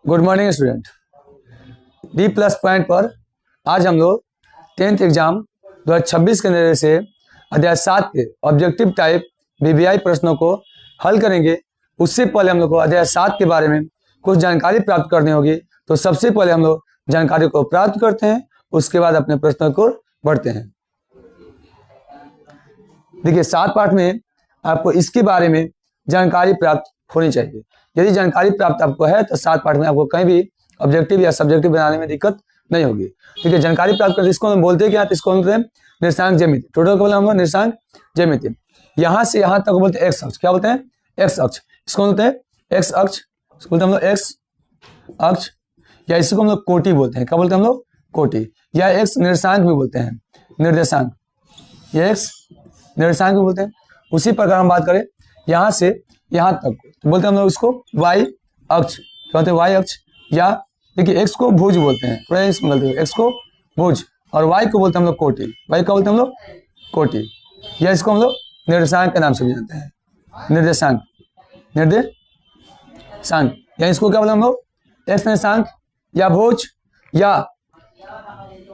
Good morning student. D plus point पर आज हम लोग 10th एग्जाम 2026 के नजरिए से अध्याय 7 के ऑब्जेक्टिव टाइप वीवीआई प्रश्नों को हल करेंगे। उससे पहले हम लोग को अध्याय 7 के बारे में कुछ जानकारी प्राप्त करनी होगी। तो सबसे पहले हम लोग जानकारी को प्राप्त करते हैं, उसके बाद अपने प्रश्नों को बढ़ते हैं। देखिए 7 पार्ट में आपको इसके बारे में जानकारी प्राप्त होनी चाहिए। यदि जानकारी प्राप्त आपको है तो 7 पार्ट में आपको कहीं भी ऑब्जेक्टिव या सब्जेक्टिव बनाने में दिक्कत नहीं होगी। ठीक है, जानकारी प्राप्त करते इसको हम बोलते हैं क्या, इसको बोलते हैं निर्देशांक ज्यामिति। टोटल को बोलते हैं हम लोग निर्देशांक ज्यामिति। यहाँ से यहाँ तक बोलते हैं एक्स अक्ष। क्या बोलते हैं? एक्स अक्ष। इसको बोलते हैं एक्स अक्ष, इसको बोलते हैं हम लोग एक्स अक्ष, या इसको हम लोग कोटि बोलते हैं। क्या बोलते हैं हम लोग? कोटि, या एक्स निर्देशांक भी बोलते हैं, निर्देशांक, ये एक्स निर्देशांक भी बोलते हैं। उसी प्रकार हम बात करें यहाँ से यहाँ तक तो बोलते हैं हम लोग इसको वाई अक्ष। क्या बोलते हैं? वाई अक्ष। या देखिए एक्स को भुज बोलते हैं, थोड़ा इसमें गलती है, एक्स को भुज, और वाई को बोलते हैं हम लोग कोटि। वाई को बोलते हैं हम लोग कोटि, या इसको हम लोग निर्देशांक के नाम से भी जानते हैं, निर्देशांक, निर्देशांक। या इसको क्या बोलते हैं हम लोग? एक्स निर्देशांक या भुज या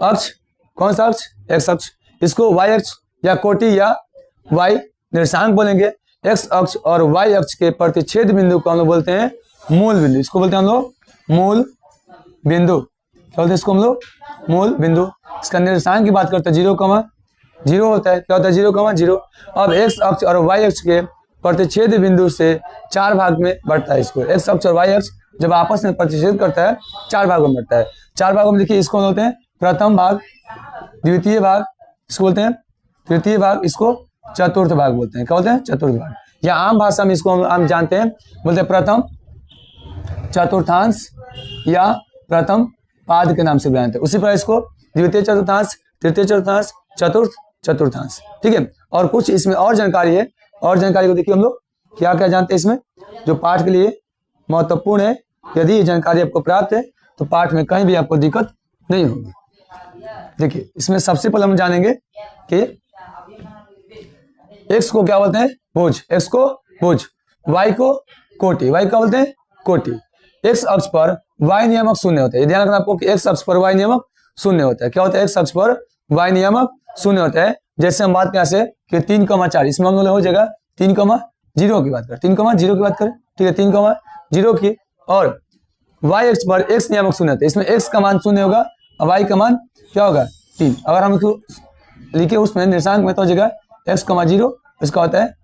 अक्ष। कौन सा अक्ष? एक्स अक्ष। इसको वाई अक्ष या कोटि या वाई निर्देशांक बोलेंगे। एक्स अक्ष और वाई अक्ष के प्रतिच्छेद बिंदु को हम लोग बोलते हैं मूल बिंदु। इसको बोलते हैं हम लोग मूल बिंदु। क्या बोलते हैं इसको हम लोग? मूल बिंदु। इसका निर्देशांक की बात करते हैं 0,0 होता है। क्या होता है? 0,0। अब एक्स अक्ष और वाई अक्ष के प्रतिच्छेद बिंदु से 4 भाग में बढ़ता है। इसको एक्स अक्ष और वाई अक्ष जब आपस में प्रतिच्छेद करता है 4 भागों में बढ़ता है। 4 भागों में देखिए इसको बोलते हैं प्रथम भाग, द्वितीय भाग इसको बोलते हैं तृतीय भाग, इसको चतुर्थ भाग बोलते हैं। क्या बोलते हैं? चतुर्थ भाग। या आम भाषा में इसको हम जानते हैं, बोलते हैं प्रथम चतुर्थांश या प्रथम पाद के नाम से जानते हैं। उसी प्रकार इसको द्वितीय चतुर्थांश, तृतीय चतुर्थांश, चतुर्थ चतुर्थांश। ठीक है, और कुछ इसमें और जानकारी है। और जानकारी को देखिए हम लोग क्या क्या जानते हैं इसमें, जो पाठ के लिए महत्वपूर्ण है। यदि ये जानकारी आपको प्राप्त है तो पाठ में कहीं भी आपको दिक्कत नहीं होगी। देखिए इसमें सबसे पहले हम जानेंगे कि एक्स को क्या बोलते हैं? भुज। एक्स को भुज, वाई को कोटि। वाई का बोलते हैं कोटि। एक्स अक्ष पर वाई नियामक शून्य होता है। ध्यान रखना आपको कि एक्स अक्ष पर वाई नियामक शून्य होता है। क्या होता है? एक्स अक्ष पर वाई नियामक शून्य होता है। जैसे हम बात यहाँ से कि 3,4, इसमें हम लोग हो जाएगा 3,0 की बात करें, 3,0 की बात करें। ठीक है, 3,0 की। और वाई अक्ष पर एक्स नियामक शून्य होता है। इसमें एक्स का मान शून्य होगा और वाई का मान क्या होगा? 3। अगर हम लिखे उसमें निर्देशांक में तो हो जाएगा x,0, इसका होता है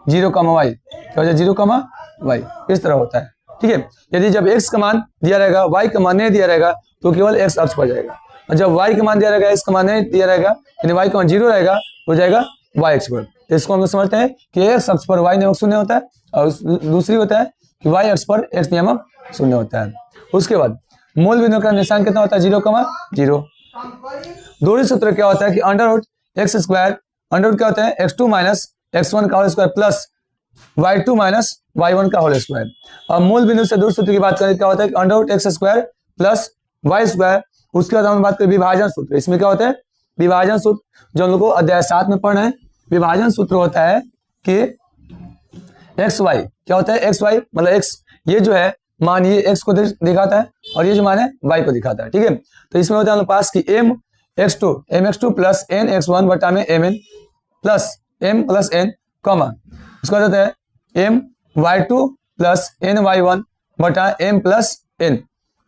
0,y। क्या होता है? 0,y। इस तरह होता है। ठीक है, यदि जब x का मान दिया रहेगा, y का मान नहीं दिया रहेगा तो केवल x अक्ष पर जाएगा, और जब y का मान दिया रहेगा, x का मान नहीं दिया रहेगा, यानी y का मान 0 रहेगा तो जाएगा y अक्ष पर। तो इसको हम समझते हैं कि x अक्ष पर y नियामक शून्य होता है, और दूसरी होता है कि y अक्ष पर x नियामक शून्य होता है। उसके बाद मूल बिंदु का निशान कितना होता है? 0,0। दूरी सूत्र क्या होता है कि √x², अंडर क्या होता है? x2 - x1 का whole square plus y2 - y1 का होल स्क्वायर। और मूल बिंदु से दूर सूत्र की बात करें क्या होता है? √x² plus y²। उसके बाद हम बात करें विभाजन सूत्र। इसमें क्या होता है? विभाजन सूत्र, जो हम लोग को अध्याय 7 में पढ़ना है। विभाजन सूत्र होता है कि xy, क्या होता है? xy मतलब x, ये जो है मान ये x को दिखाता है और ये जो मान है y को दिखाता है। ठीक है, तो इसमें होता है हम लोग पास कि mx2 प्लस nx1 बटा में mn plus m plus n, comma उसका होता है my2 प्लस ny1 बटा m प्लस n।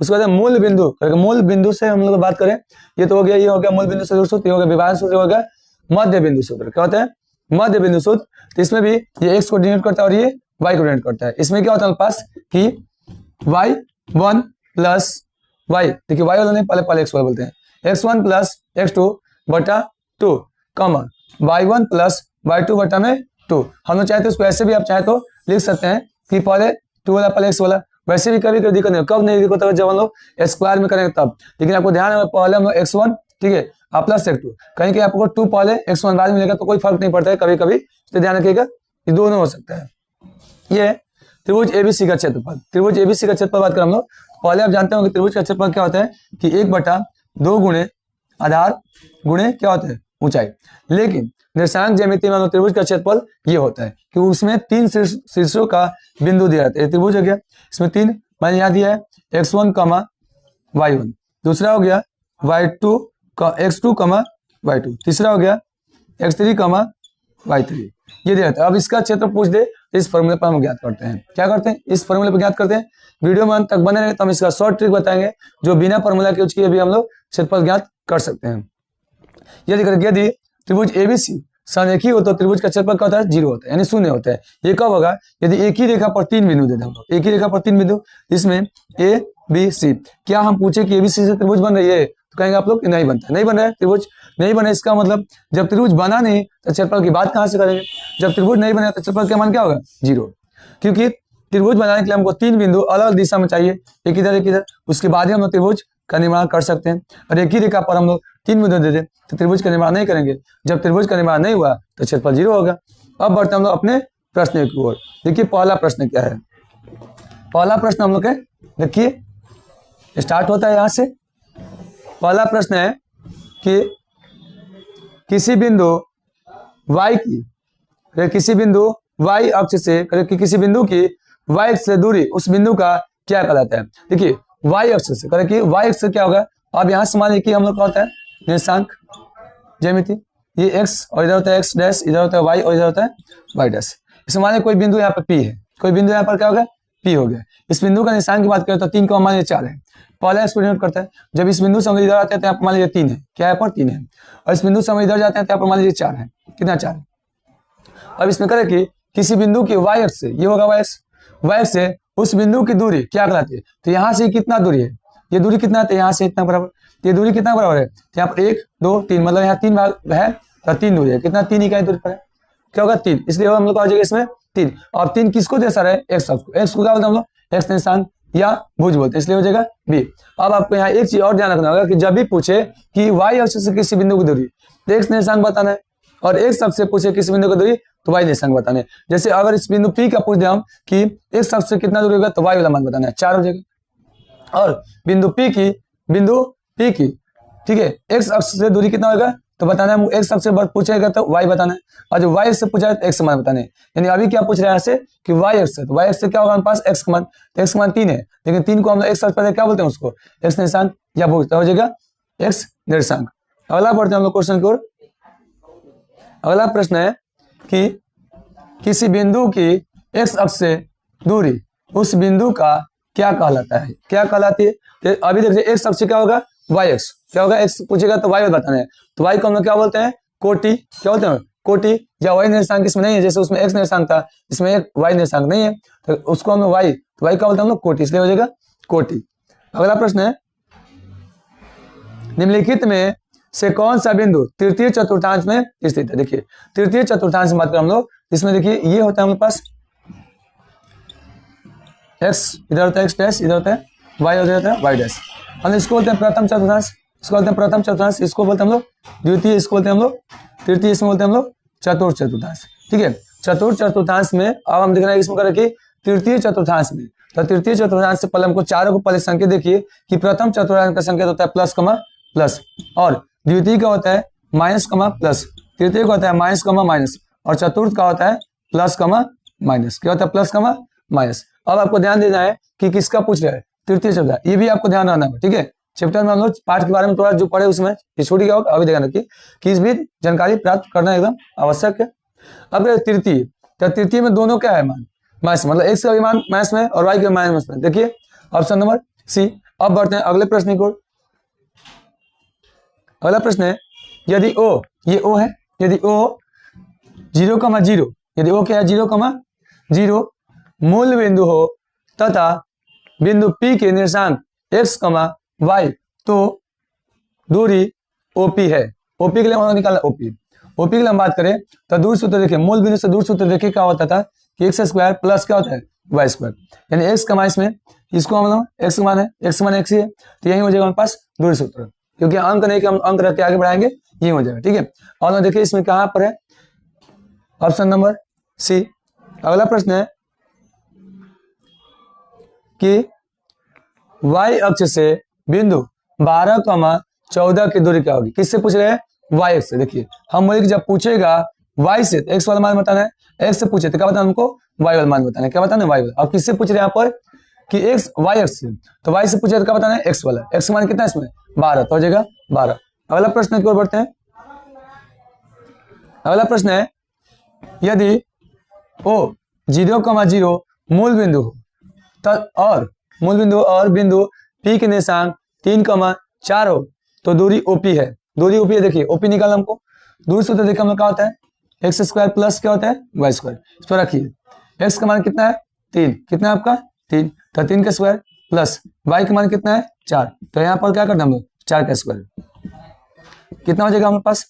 उसके बाद मूल बिंदु, मूल बिंदु से हम लोग बात करें, ये तो हो गया, ये हो गया मूल बिंदु से दूर सूत्र, ये हो गया विभाजन सूत्र, हो गया मध्य बिंदु सूत्र। क्या होता है? मध्य बिंदु सूत्र। तो इसमें भी ये x को डिनोट करता है और ये y को डिनोट करता है। इसमें क्या होता है पास कि y1 प्लस y, देखिए y वाला नहीं, पहले x वाला बोलते हैं, x1 प्लस x2 बटा 2, कॉमा y1 प्लस y2 बटा में 2। हम लोग चाहे तो इसको ऐसे भी आप चाहे तो लिख सकते हैं कि पहले 2 वाला पहले x वाला। वैसे भी कभी कभी दिक्कत नहीं, कब नहीं दिक्कत होता? जब हम लोग स्क्वायर में करेंगे तब। लेकिन आपको ध्यान है पहले हम लोग x1, ठीक है, और प्लस x2, कहीं कि आपको 2 पहले x1 बाद में मिलेगा तो कोई फर्क नहीं पड़ता है कभी कभी, तो ध्यान रखिएगा ये दोनों हो सकता है। ये त्रिभुज एबीसी का क्षेत्रफल। त्रिभुज एबीसी का क्षेत्रफल बात करें हम लोग, पहले आप जानते हो कि त्रिभुज का क्षेत्रफल क्या होता है कि 1/2 गुणे आधार गुणे क्या होता है? ऊंचाई। लेकिन निर्देशांक ज्यामिति में त्रिभुज का क्षेत्रफल ये होता है कि उसमें 3 शीर्षों का बिंदु दिया जाता है। त्रिभुज हो गया, इसमें 3 मैंने यहाँ दिया है x1 कमा y1, दूसरा हो गया y2 x2 कमा y2, तीसरा हो गया x3 कमा y3, ये दे रहता है। अब इसका क्षेत्र पूछ दे इस फॉर्मूले पर हम ज्ञात करते हैं। क्या करते हैं, इस फॉर्मूले पर ज्ञात करते हैं। वीडियो में अंत तक बने रहे तो हम इसका शॉर्ट ट्रिक बताएंगे जो बिना फॉर्मूला के यूज किए भी हम लोग क्षेत्रफल ज्ञात कर सकते हैं। यदि त्रिभुज एबीसी संरेखी हो तो त्रिभुज का क्षेत्रफल क्या होता है, 0 होता है, यानी 0 होता है। ये कब होगा, यदि एक ही रेखा पर 3 बिंदु दे दें हम लोग, एक ही रेखा पर 3 बिंदु, इसमें ए बी सी, क्या हम पूछे कि एबीसी से त्रिभुज बन रही है, तो कहेंगे आप लोग नहीं बनता, नहीं बन रहा है त्रिभुज, नहीं बना। इसका मतलब जब त्रिभुज बना नहीं तो क्षेत्रफल की बात कहां से करेंगे, जब त्रिभुज नहीं बना तो क्षेत्रफल का मान क्या होगा, 0, क्योंकि त्रिभुज बनाने के लिए हमको 3 बिंदु अलग अलग दिशा में चाहिए, एक इधर, उसके बाद ही हम लोग त्रिभुज का निर्माण कर सकते हैं। और एक ही रेखा पर हम लोग 3 बिंदु दे दें तो त्रिभुज का निर्माण नहीं करेंगे, जब त्रिभुज का निर्माण नहीं हुआ तो क्षेत्रफल 0 होगा। अब बढ़ते हम लोग अपने प्रश्न की ओर। देखिए पहला प्रश्न क्या है, पहला प्रश्न हम लोग के देखिए स्टार्ट होता है यहाँ से। पहला प्रश्न है कि किसी बिंदु y की, किसी बिंदु y अक्ष से, किसी बिंदु की y अक्ष से दूरी उस बिंदु का क्या कहलाता है। देखिए y अक्ष से, करे कि y अक्ष से क्या होगा, अब यहाँ से मान लीजिए कि हम लोग का होता है निर्देशांक ज्यामिति, ये x और इधर होता है x डैश, इधर होता है y और इधर होता है y डैश। इसमें मान लीजिए कोई बिंदु यहाँ पर p है, कोई बिंदु यहाँ पर क्या होगा, p हो गया। इस बिंदु का निशान की बात करें तो 3 का मान लीजिए 4 है, पहला इसको डिनोट करता है। जब इस बिंदु से हम इधर आते हैं तो यहाँ पर मान लीजिए 3 है, क्या है पर 3 है, और इस बिंदु से हम इधर जाते हैं तो यहाँ पर मान लीजिए 4 है, कितना 4 है। अब इसमें करें कि किसी बिंदु की y अक्ष से, ये होगा y अक्ष से उस बिंदु की दूरी क्या कहलाती है, तो यहाँ से कितना दूरी है, ये दूरी कितना है, यहाँ से इतना बराबर, ये दूरी कितना बराबर है, यहाँ पर 1 2 3, मतलब यहाँ 3 भाग है तो 3 दूरी है, कितना 3 इकाई दूरी पर है, क्या होगा 3, इसलिए हम लोग का हो जाएगा इसमें 3। और 3 किसको दर्शा रहे, x अक्ष को, x को क्या बोलते हैं हम लोग, x निशान या भुज बोलते हैं, इसलिए हो जाएगा b। अब आपको यहाँ एक चीज और ध्यान रखना होगा कि जब भी पूछे कि y अक्ष से किसी बिंदु की दूरी तो x निशान बताना है, और x अक्ष से पूछे किसी बिंदु की दूरी तो y निशान बताना है। जैसे अगर इस बिंदु p का पूछ दे हम कि x अक्ष से कितना दूरी होगा तो y वाला मान बताना है, 4 हो जाएगा। और बिंदु p की ठीक है x अक्ष से दूरी कितना होगा तो बताना है, x अक्ष से पूछेगा तो y बताना है, और जो y से पूछा है तो x मान बताना है। यानी अभी क्या पूछ रहे हैं यहाँ से कि y अक्ष से, तो y अक्ष से क्या होगा हमारे पास x मान, तो x मान 3 है, लेकिन 3 को हम लोग x अक्ष पर क्या बोलते हैं उसको, x निशान या भुज, हो जाएगा x निर्देशांक। अगला पढ़ते हैं हम लोग क्वेश्चन की ओर। अगला प्रश्न है कि किसी बिंदु की x अक्ष से दूरी उस बिंदु का क्या कहलाता है, क्या कहलाती है। तो अभी देखिए x अक्ष क्या होगा, y अक्ष, क्या होगा x पूछेगा तो y बताना है, तो y को हम लोग क्या बोलते हैं, कोटि, क्या बोलते हैं कोटि, या y निर्देशांक इसमें नहीं है, जैसे उसमें x निर्देशांक था इसमें एक y निर्देशांक नहीं है तो उसको हम लोग y, तो y का बोलते हैं हम लोग कोटि, इसलिए हो जाएगा कोटि। अगला प्रश्न है निम्नलिखित में से कौन सा बिंदु तृतीय चतुर्थांश में स्थित है। देखिए तृतीय चतुर्थांश में बात करें हम लोग, इसमें देखिए ये होता है हमारे पास x, इधर होता है x डैश, इधर होता है y, उधर होता है y डैश। हम इसको बोलते हैं प्रथम चतुर्थांश, इसको बोलते हैं प्रथम चतुर्थांश, इसको बोलते हैं हम लोग द्वितीय, इसको बोलते हैं हम लोग तृतीय, इसमें बोलते हैं हम लोग चतुर्थ चतुर्थांश। ठीक है, चतुर्थ चतुर्थांश में अब हम देख रहे हैं इसमें करें कि तृतीय चतुर्थांश में, तो तृतीय चतुर्थांश से पहले हमको चारों को पहले संकेत देखिए कि प्रथम चतुर्थांश का संकेत होता है प्लस कमा प्लस, और द्वितीय का होता है माइनस कमा प्लस, तृतीय का होता है माइनस कमा माइनस, और चतुर्थ का होता है प्लस कमा माइनस, क्या होता है प्लस कमा माइनस। अब आपको ध्यान देना है कि किसका पूछ रहा है, तृतीय चतुर्थांश, ये भी आपको ध्यान रखना है। ठीक है, चैप्टर में हम लोग पाठ के बारे में थोड़ा जो पढ़े उसमें ये छूट गया होगा, अभी ध्यान रखिए कि इस भी जानकारी प्राप्त करना एकदम आवश्यक है। अब तृतीय, तो तृतीय में दोनों क्या है मान, माइनस, मतलब x का भी मान माइनस में और y का माइनस में। देखिए ऑप्शन नंबर सी। अब बढ़ते हैं अगले प्रश्न की ओर। अगला प्रश्न है यदि o, ये o है, यदि o 0,0, यदि o क्या है 0,0 मूल बिंदु हो तथा बिंदु P के निर्देशांक x, y, तो दूरी OP है। OP के लिए हम निकालना OP के लिए हम बात करें तो दूर सूत्र देखिए, मूल बिंदु से दूर सूत्र देखिए क्या होता था कि x स्क्वायर प्लस क्या होता है y स्क्वायर, यानी x का मान इसमें, इसको हम लोग x मान है, x मान x ही है, तो यही हो जाएगा हमारे पास दूरी सूत्र, क्योंकि अंक नहीं कि हम अंक रख के आगे बढ़ाएंगे, ये हो जाएगा। ठीक है, और देखिए इसमें कहां पर है, ऑप्शन नंबर सी। अगला प्रश्न है कि y अक्ष से बिंदु 12,14 की दूरी क्या होगी, किससे पूछ रहे हैं, y अक्ष से। देखिए हम बोले कि जब पूछेगा y से तो x वाला मान बताना है, x से पूछे तो क्या बताना हमको y वाला मान बताना है, क्या बताना है y वाला। अब किससे पूछ रहे हैं यहाँ पर, कि एक्स वाई एक्स तो वाई से पूछे तो क्या बताना है एक्स वाला, एक्स का मान कितना है इसमें 12 तो हो जाएगा 12। अगला प्रश्न की ओर बढ़ते हैं। अगला प्रश्न है यदि ओ 0,0 मूल बिंदु हो और मूल बिंदु और बिंदु पी के निर्देशांक 3,4 हो तो दूरी ओपी है। दूरी ओपी है, देखिए ओपी निकालना हमको। दूरी सूत्र देखिए हम लोग क्या होता है एक्स स्क्वायर प्लस क्या होता है वाई स्क्वायर। इस पर रखिए एक्स का मान कितना है 3, कितना है आपका 3 तो 3 का स्क्वायर प्लस वाई का मान कितना है 4 तो यहाँ पर क्या करना हम लोग 4 का स्क्वायर कितना हो जाएगा हमारे पास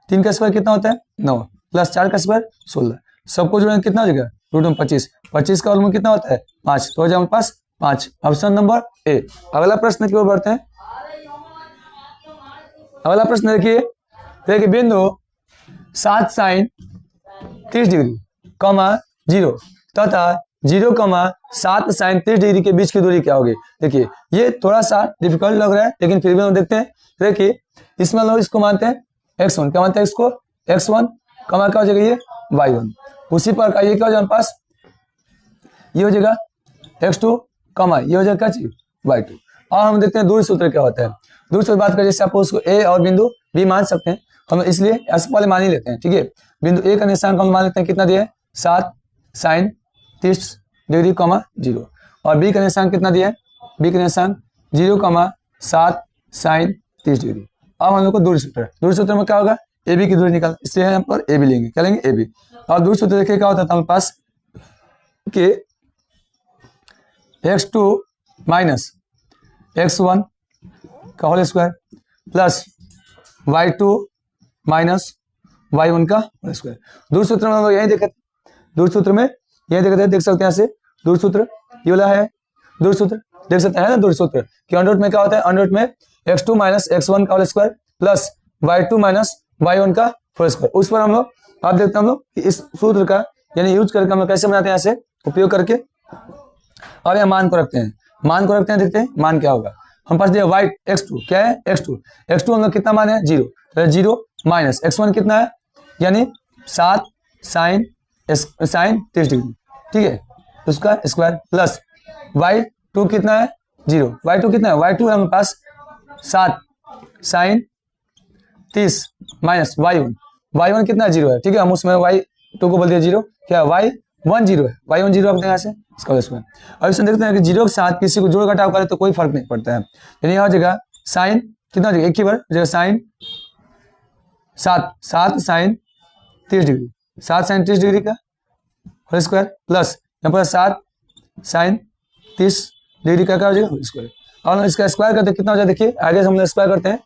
3 का स्क्वायर कितना होता है 9 प्लस 4 का स्क्वायर 16 सबको जोड़ेंगे कितना हो जाएगा रूट में 25, 25 का वर्गमूल कितना होता है 5 तो हो जाएगा हमारे पास 5। Option number A. अगला प्रश्न की ओर बढ़ते हैं। अगला प्रश्न देखिए बिंदु 7 sin 30 डिग्री 0 तथा 0,7 sin 30 डिग्री के बीच की दूरी क्या होगी। देखिए ये थोड़ा सा डिफिकल्ट लग रहा है लेकिन फिर भी हम देखते हैं। देखिए इसमें लोग इसको मानते हैं x1, क्या मानते हैं इसको x1 कमा क्या हो जाएगा ये y1। उसी प्रकार ये क्या हो जाएगा पास ये हो जाएगा x2 कमा ये हो जाएगा क्या चीज y2। और हम देखते हैं दूरी सूत्र क्या होता है। दूरी सूत्र बात करें जैसे आप उसको a और बिंदु b मान सकते हैं, हम इसलिए ऐसे पहले मान ही लेते हैं। ठीक है बिंदु a का निशान हम मान लेते हैं कितना दिया है 7 sin 30 डिग्री 0 और b का निशान कितना दिया है b का निशान 0,7 sin 30 डिग्री। अब हम लोग को दूरी सूत्र में क्या होगा ए बी की दूरी निकाल, इसलिए हम पर ए बी लेंगे, क्या लेंगे ए बी। और दूरी सूत्र देखिए क्या होता था हमारे पास कि x2 माइनस x1 का whole square plus y2 minus y1 का होल स्क्वायर। दूरी सूत्र में हम लोग यही देखे, दूरी सूत्र में यही देखे देख सकते हैं यहाँ से दूरी सूत्र ये वाला है दूरी सूत्र देख सकते हैं ना। दूरी सूत्र कि अंडर रूट में क्या होता है अंडर रूट में x2 माइनस x1 का whole square plus y2 minus y1 का होल स्क्वायर। उस पर हम लोग आप देखते हैं हम लोग इस सूत्र का यानी यूज करके हम लोग कैसे बनाते हैं ऐसे उपयोग करके। अब यहाँ मान को रखते हैं, मान को रखते हैं, देखते हैं मान क्या होगा। हम पास दिया y x2 क्या है x2 हम लोग कितना मान है 0 तो 0 माइनस x1 कितना है यानी 7 sin 30 डिग्री। ठीक है उसका स्क्वायर प्लस y2 कितना है 0 y2 कितना है y2 है हमारे पास 7 sin 30 माइनस y1 कितना 0 है। ठीक है हम उसमें y2 को बोल दिया 0 क्या y1 0 है y1 0 रखते हैं यहाँ से इसका स्क्वायर। अब इसमें देखते हैं कि 0 के साथ किसी को जोड़ घटाव करें तो कोई फर्क नहीं पड़ता है यानी यहाँ हो जाएगा साइन कितना हो जाएगा एक ही बार हो जाएगा sine 7 sin 30 degree 7 sin 30 degree का होल स्क्वायर प्लस यहाँ पर 7 sin 30 डिग्री का क्या हो जाएगा स्क्वायर। और इसका स्क्वायर करते कितना हो जाएगा देखिए आगे से हम लोग स्क्वायर करते हैं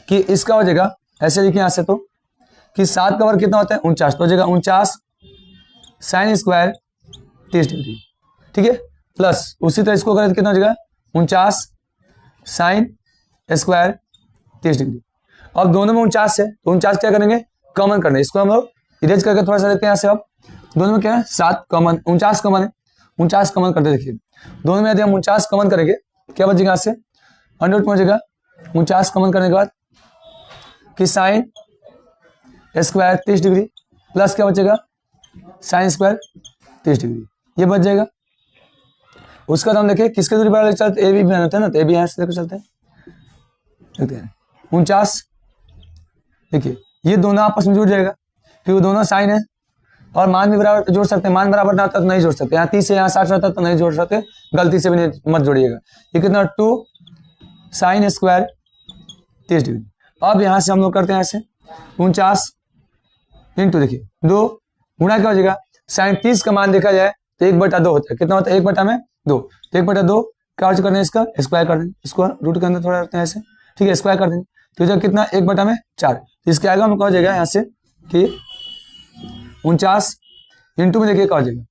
कि इसका हो जाएगा ऐसे लिखिए यहाँ से तो कि 7 का वर्ग कितना होता है 49 तो हो जाएगा 49 sin स्क्वायर 30 डिग्री। ठीक है प्लस उसी तरह इसको करें तो कितना हो जाएगा 49 sin स्क्वायर 30 डिग्री। अब दोनों में 49 है तो 49 क्या करेंगे कॉमन करना है, इसको हम लोग इरेज करके थोड़ा सा देखते हैं यहाँ से। अब दोनों में क्या है 7 कॉमन 49 कॉमन है 49 कॉमन करते देखिए दोनों में यदि हम 49 कॉमन करेंगे क्या बचेगा यहाँ से अंडर रूट में हो जाएगा 49 कॉमन करने के बाद कि साइन स्क्वायर 30 डिग्री प्लस क्या बचेगा साइन स्क्वायर 30 डिग्री ये बच जाएगा। उसका हम देखिए किसके दूरी बराबर चलते ए बी बनाते हैं ना तो ए बी यहाँ से लेकर चलते हैं देखते हैं 49 देखिए ये दोनों आपस में जुड़ जाएगा क्योंकि दोनों साइन है और मान भी बराबर जोड़ सकते हैं, मान बराबर ना होता तो नहीं जोड़ सकते। यहाँ 30 से यहाँ 60 रहता तो नहीं जोड़ सकते, गलती से भी नहीं मत जोड़िएगा। ये कितना 2 sin स्क्वायर 30 डिग्री। अब यहाँ से हम लोग करते हैं ऐसे 49 इंटू देखिए 2 गुणा क्या हो जाएगा साइन 30 का मान देखा जाए तो 1/2 होता है, कितना होता है 1/2 तो 1/2 क्या करना है इसका स्क्वायर कर देंगे, इसको रूट के अंदर थोड़ा रखते हैं ऐसे ठीक है स्क्वायर कर देंगे तो जब कितना 1/4 इसके आगे हम कहा जाएगा यहाँ से कि 49 इंटू में देखिए क्या हो जाएगा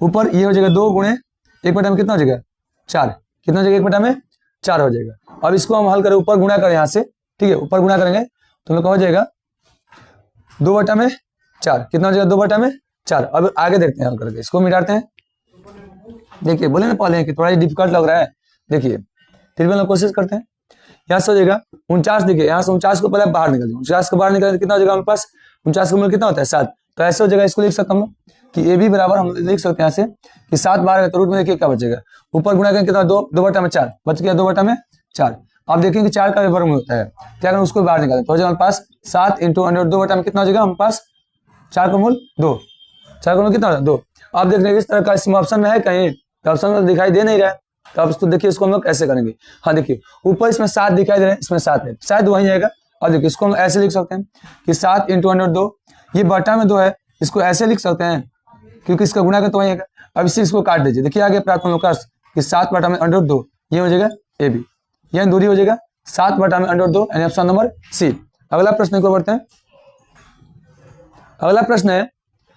ऊपर ये हो जाएगा 2 गुणे 1/में कितना हो जाएगा 4 कितना हो जाएगा 1/4 हो जाएगा। अब इसको हम हल करें ऊपर गुणा करें यहाँ से ठीक है ऊपर गुणा करेंगे तो हम लोग हो जाएगा 2/4 कितना हो जाएगा 2/4। अब आगे देखते हैं हल करके इसको मिटाते हैं। देखिए बोले ना पहले कि थोड़ा डिफिकल्ट लग रहा है, देखिए फिर भी हम कोशिश करते हैं। यहाँ से हो जाएगा 49 देखिए यहाँ से 49 को पहले बाहर निकल 49 को बाहर निकल कितना हो जाएगा हमारे पास 49 का मूल्य कितना होता है 7 तो ऐसे हो जाएगा इसको लिख सकते हम लोग कि ए बी बराबर हम लिख सकते हैं यहाँ से कि 7 बार है तो रूट में देखिए क्या बचेगा, ऊपर गुणा करेंगे कितना 2/4 बच गया 2/4। अब देखेंगे 4 का वर्गमूल होता है, क्या करें उसको बाहर निकालें तो हो जाएगा हमारे पास 7 × 2/2 में कितना हो जाएगा हमारे पास 4 का मूल 2, 4 का मूल कितना हो जाएगा 2। अब देख रहे इस तरह का इसमें ऑप्शन में है कहीं, तो ऑप्शन में दिखाई दे नहीं रहा है, तो अब इसको देखिए इसको हम लोग ऐसे करेंगे। हाँ देखिए ऊपर इसमें 7 दिखाई दे रहे हैं, इसमें 7 है शायद वही आएगा। और देखिए इसको हम ऐसे लिख सकते हैं कि 7 × 2, ये बटा में 2 है, इसको ऐसे लिख सकते हैं क्योंकि इसका गुणा का तो वही आएगा। अब इसे इसको काट दीजिए, देखिए आगे प्राप्त हम लोग का कि 7/√2 ये हो जाएगा ए बी, यह दूरी हो जाएगा 7/√2 यानी ऑप्शन नंबर सी। अगला प्रश्न को बढ़ते हैं। अगला प्रश्न है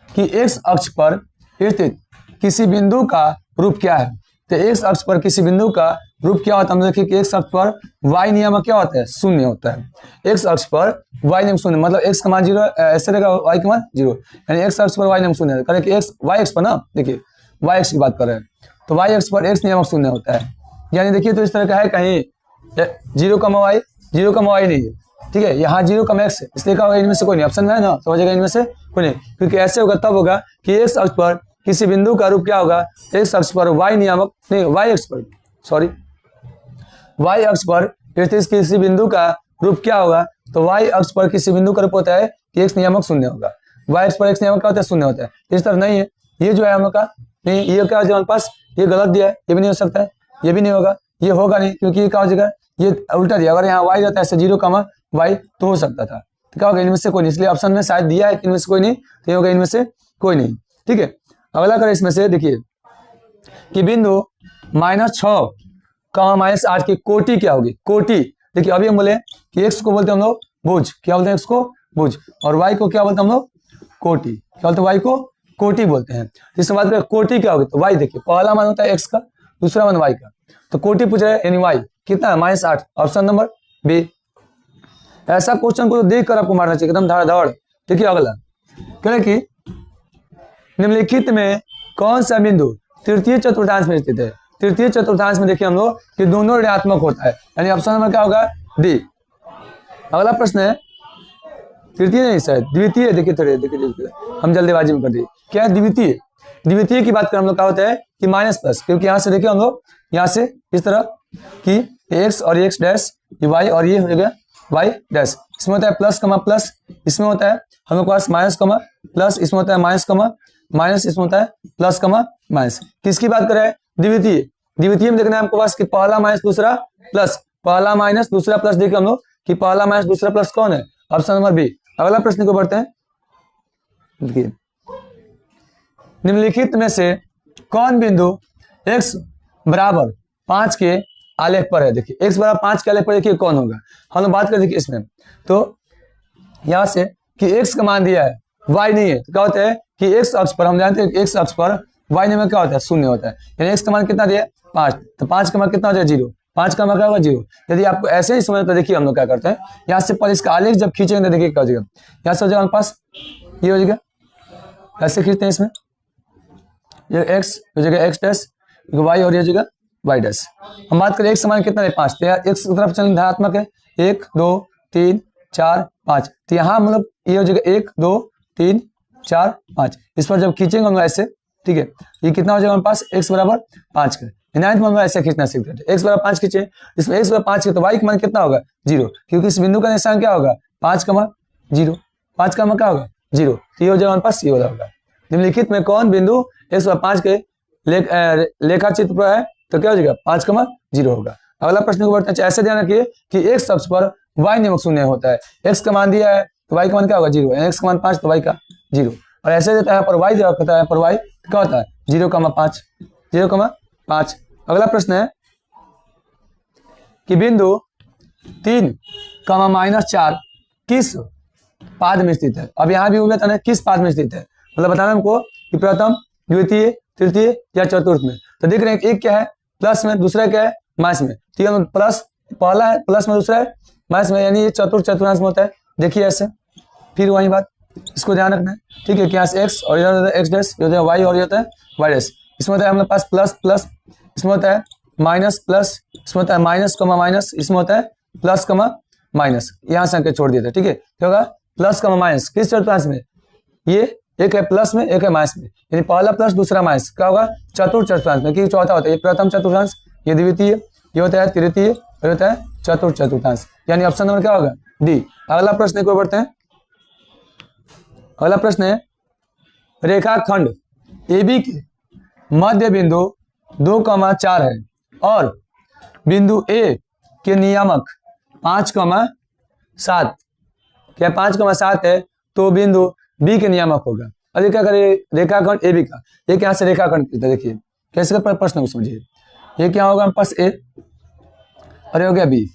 कि एक्स अक्ष पर स्थित किसी बिंदु का रूप क्या है। तो एक्स अक्ष पर किसी बिंदु का रूप क्या होता है, हम देखिए कि एक्स अक्ष पर y नियम क्या होता है, शून्य होता है। एक्स अक्ष पर y नियम शून्य, मतलब x का मान 0 ऐसे रहेगा, y का मान 0, यानी एक्स अक्ष पर y नियम शून्य करें कि x y अक्ष पर ना, देखिए y अक्ष की बात कर रहे हैं तो y अक्ष पर x नियम शून्य होता है। यानी देखिए तो इस तरह का है कहीं 0, y नहीं है, ठीक है, यहाँ 0, x है, इसलिए क्या होगा इनमें से कोई नहीं, ऑप्शन में है ना, तो हो जाएगा इनमें से कोई नहीं, क्योंकि ऐसे होगा तब होगा कि एक्स अक्ष पर किसी बिंदु का रूप क्या होगा, एक्स अक्ष पर y नियामक नहीं y अक्ष पर सॉरी y अक्ष पर स्थित किसी बिंदु का रूप क्या होगा, तो y अक्ष पर किसी बिंदु का रूप होता है कि x नियामक शून्य होगा। y अक्ष पर x नियामक क्या होता है, शून्य होता है। इस तरफ नहीं है, ये जो है हम लोग का नहीं, ये क्या हमारे पास ये गलत दिया है, ये भी नहीं हो सकता है, ये भी नहीं होगा, ये होगा नहीं क्योंकि ये क्या हो जाएगा, ये उल्टा दिया। अगर यहाँ y रहता है ऐसे 0, y तो हो सकता था, तो क्या होगा इनमें से कोई नहीं, इसलिए ऑप्शन में शायद दिया है कि इनमें से कोई नहीं, तो ये होगा इनमें से कोई नहीं। ठीक है, अगला करें इसमें से देखिए कि बिंदु -6, -8 की कोटि क्या होगी, कोटि। देखिए अभी हम बोले कि x को बोलते हैं हम लोग भुज, क्या बोलते हैं x को भुज, और y को क्या बोलते हैं हम लोग कोटि, क्या बोलते हैं y को कोटि बोलते हैं। जिससे बात करें कोटि क्या होगी, तो y देखिए पहला मान होता है x का, दूसरा मान y का, तो कोटि पूछ रहा है यानी y कितना है -8, ऑप्शन नंबर बी। ऐसा क्वेश्चन को देखकर आपको मारना चाहिए एकदम धड़ाधड़। देखिए अगला कह रहे कि निम्नलिखित में कौन सा बिंदु तृतीय चतुर्थांश में स्थित है। तृतीय चतुर्थांश में देखिए हम लोग कि दोनों ऋणात्मक होता है, यानी ऑप्शन नंबर क्या होगा डी। अगला प्रश्न है तृतीय नहीं शायद द्वितीय, देखिए थोड़े देखिए हम जल्दीबाजी में कर दिए, क्या है द्वितीय। द्वितीय की बात करें हम लोग क्या होता है कि -+, क्योंकि यहाँ से देखिए हम लोग यहाँ से इस तरह कि x और x डैश, ये y और ये हो जाएगा y डैश, इसमें होता है प्लस कमा प्लस, इसमें होता है हम लोग के पास माइनस कमा प्लस, इसमें होता है माइनस कमा माइनस, इसमें होता है प्लस कमा माइनस। किसकी बात करें, द्वितीय। द्वितीय में देखना है हमको पास कि पहला माइनस दूसरा प्लस, पहला माइनस दूसरा प्लस, देखिए हम लोग कि पहला माइनस दूसरा प्लस कौन है, ऑप्शन नंबर बी। अगला प्रश्न को बढ़ते हैं। देखिए निम्नलिखित में से कौन बिंदु x बराबर 5 के आलेख पर है। देखिए x बराबर 5 के आलेख पर देखिए कौन होगा, हम लोग बात करें देखिए इसमें, तो यहाँ से कि x का मान दिया है y नहीं है, तो क्या होता है कि x अक्ष पर हम जानते हैं कि x अक्ष पर y में क्या होता है, शून्य होता है, यानी x का मान कितना दिया है 5, तो 5 का मान कितना हो जाए 0, 5 का मान क्या होगा 0। यदि आपको ऐसे ही समझ तो देखिए हम लोग क्या करते हैं, यहाँ से पहले इसका आलेख जब खींचेंगे तो देखिए क्या हो जाएगा, यहाँ से हो जाएगा हमारे पास ये हो जाएगा, ऐसे खींचते हैं इसमें ये x हो जाएगा x डैश, y और ये हो जाएगा y डैश। हम बात करें x समान कितना है 5, तो x की तरफ चलने धनात्मक है 1 2 3 4 5, तो यहाँ हम लोग ये हो जाएगा 1 2 3 4 5, इस पर जब खींचेंगे हम ऐसे, ठीक है, ये कितना हो जाएगा हमारे पास x बराबर 5 का, नाइन्थ में हम ऐसे खींचना सीखते हैं, x बराबर 5 खींचे, इसमें x बराबर 5 के तो y का मान कितना होगा 0, क्योंकि इस बिंदु का निशान क्या होगा 5 का मान 0, 5 का मान क्या होगा 0, तो ये हो जाएगा हमारे पास ये वाला होगा। निम्नलिखित में कौन बिंदु x बराबर 5 के लेखा चित्र पर है, तो क्या हो जाएगा 5 का मान 0 होगा। अगला प्रश्न को बढ़ते हैं, ऐसे ध्यान रखिए कि x अक्ष पर y नियमक शून्य होता है, x का मान दिया है तो y का मान क्या होगा 0, x का मान 5 तो y का 0, और ऐसे देता है पर y दिया होता है पर y क्या होता है 0,5, 0,5। अगला प्रश्न है कि बिंदु 3, -4 किस पाद में स्थित है। अब यहाँ भी बोला था किस पाद में स्थित है, मतलब बताना हमको कि प्रथम द्वितीय तृतीय या चतुर्थ में। तो देख रहे हैं एक क्या है प्लस में, दूसरा क्या है माइनस में, ठीक है, प्लस पहला है प्लस में, दूसरा है माइनस में, यानी ये चतुर्थ चतुर्थांश में होता है। देखिए ऐसे फिर वही बात, इसको ध्यान रखना है, ठीक है, कि यहाँ से x और इधर होता है x डैश, ये होता है y और ये होता है y डैश, इसमें होता है हमारे पास प्लस प्लस, इसमें होता है माइनस प्लस, इसमें होता है माइनस कमा माइनस, इसमें होता है प्लस कमा माइनस, यहाँ से अंक छोड़ दिया था, ठीक है, क्या होगा प्लस कमा माइनस किस चतुर्थांश में, ये एक है प्लस में, एक है माइनस में, यानी पहला प्लस दूसरा माइनस, क्या होगा चतुर्थ चतुर्थांश में, क्योंकि चौथा होता है, ये प्रथम चतुर्थांश, ये द्वितीय, ये होता है तृतीय, ये होता है चतुर्थ चतुर्थांश, यानी ऑप्शन नंबर क्या होगा डी। अगला प्रश्न को बढ़ते हैं। अगला प्रश्न है रेखाखंड AB के मध्य बिंदु 2,4 है और बिंदु A के नियामक 5,7, क्या 5,7 है तो बिंदु B के नियामक होगा। अरे क्या करें रेखाखंड AB का, एक यहाँ से रेखाखंड कितना, देखिए कैसे प्रश्न को समझिए, ये क्या होगा पास A और ये हो गया B।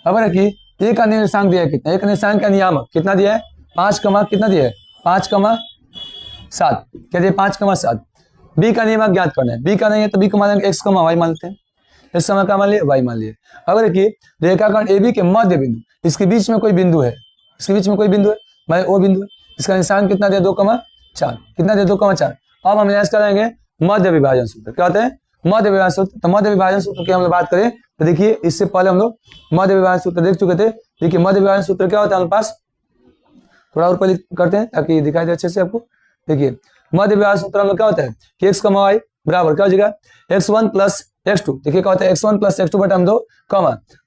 अब रखिए A का निर्देशांक दिया है कितना, एक निर्देशांक का नियामक कितना दिया है 5, कितना दिया है 5,7, क्या दिया 5,7। B का नियामक ज्ञात करना है, B का नहीं है तो B को मान x, y मान लेते हैं, इस समय क्या मान लिए y मान लिए। अब देखिए रेखाखंड AB के मध्य बिंदु, इसके बीच में कोई बिंदु है, इसके बीच में कोई बिंदु है, मतलब वो बिंदु है, इसका निशान कितना दिया 2,4, कितना दिया 2,4। अब हम यहाँ करेंगे मध्य विभाजन सूत्र, क्या होता है मध्य विभाजन सूत्र। तो मध्य विभाजन सूत्र की हम लोग बात करें तो देखिए इससे पहले हम लोग मध्य विभाजन सूत्र देख चुके थे। देखिए मध्य विभाजन सूत्र क्या होता है हमारे पास, थोड़ा और पहले करते हैं ताकि दिखाई दे अच्छे से आपको। देखिए मध्य विभाजन सूत्र में क्या होता है कि x, y बराबर क्या हो जाएगा x1 प्लस x2। देखिए क्या होता है x1 प्लस x2 बटा में 2,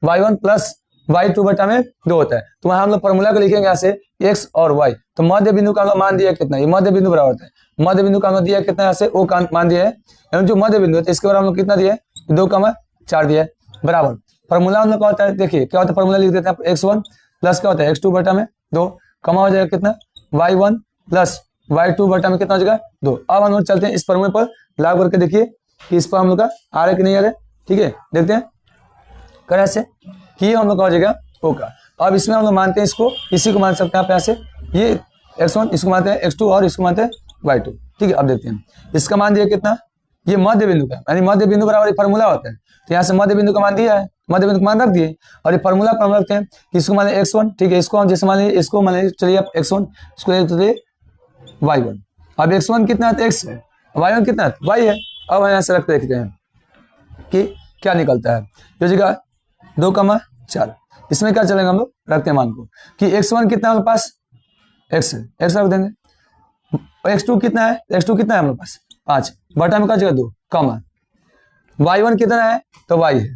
y1 प्लस y2 बटा में 2 होता है। तो वहां हम लोग फॉर्मूला को लिखेंगे यहाँ से x और y। तो मध्य बिंदु का हम लोग मान दिया कितना, ये मध्य बिंदु बराबर होता है, मध्य बिंदु का हम लोग दिया कितना यहाँ से ओ का मान दिया है, यानी जो मध्य बिंदु है इसके बारे में हम लोग कितना दिया है 2,4 दिया है बराबर। फॉर्मूला हम लोग क्या होता है, देखिए क्या होता है फॉर्मूला लिख देते हैं x1 प्लस क्या होता है x2 बटा में 2, कमा हो जाएगा कितना y1 प्लस y2 बटा में कितना हो जाएगा 2। अब हम लोग चलते हैं इस फॉर्मूले पर लागू करके, देखिए कि इस पर हम लोग का आ रहा है कि नहीं आ रहा है, ठीक है देखते हैं करें ऐसे कि हम लोग का हो जाएगा ओ का। अब इसमें हम लोग मानते हैं इसको, इसी को मान सकते हैं आप यहाँ से, ये x1 इसको मानते हैं x2 और इसको मानते हैं y2, ठीक है। अब देखते हैं इसका मान दिया कितना, ये मध्य बिंदु का, यानी मध्य बिंदु बराबर फॉर्मूला होता है, तो यहाँ से मध्य बिंदु का मान दिया है, मध्य बिंदु का मान रख दिए और ये फॉर्मूला पर हम रखते हैं इसको मान लिया x1, ठीक है, इसको हम जैसे मान लीजिए इसको मान लीजिए चलिए आप x1 इसको चलिए y1। अब x1 कितना है x है, y1 कितना है y है। अब हम यहाँ से रखते देखते हैं कि क्या निकलता है, ये जगह 2,4, इसमें क्या चलेगा हम लोग रखते हैं मान को कि x1 कितना है हमारे पास x है, x रख देंगे, x2 कितना है, x2 कितना है हमारे पास 5 बटा में क्या जगह 2, कमा y1 कितना है तो y है,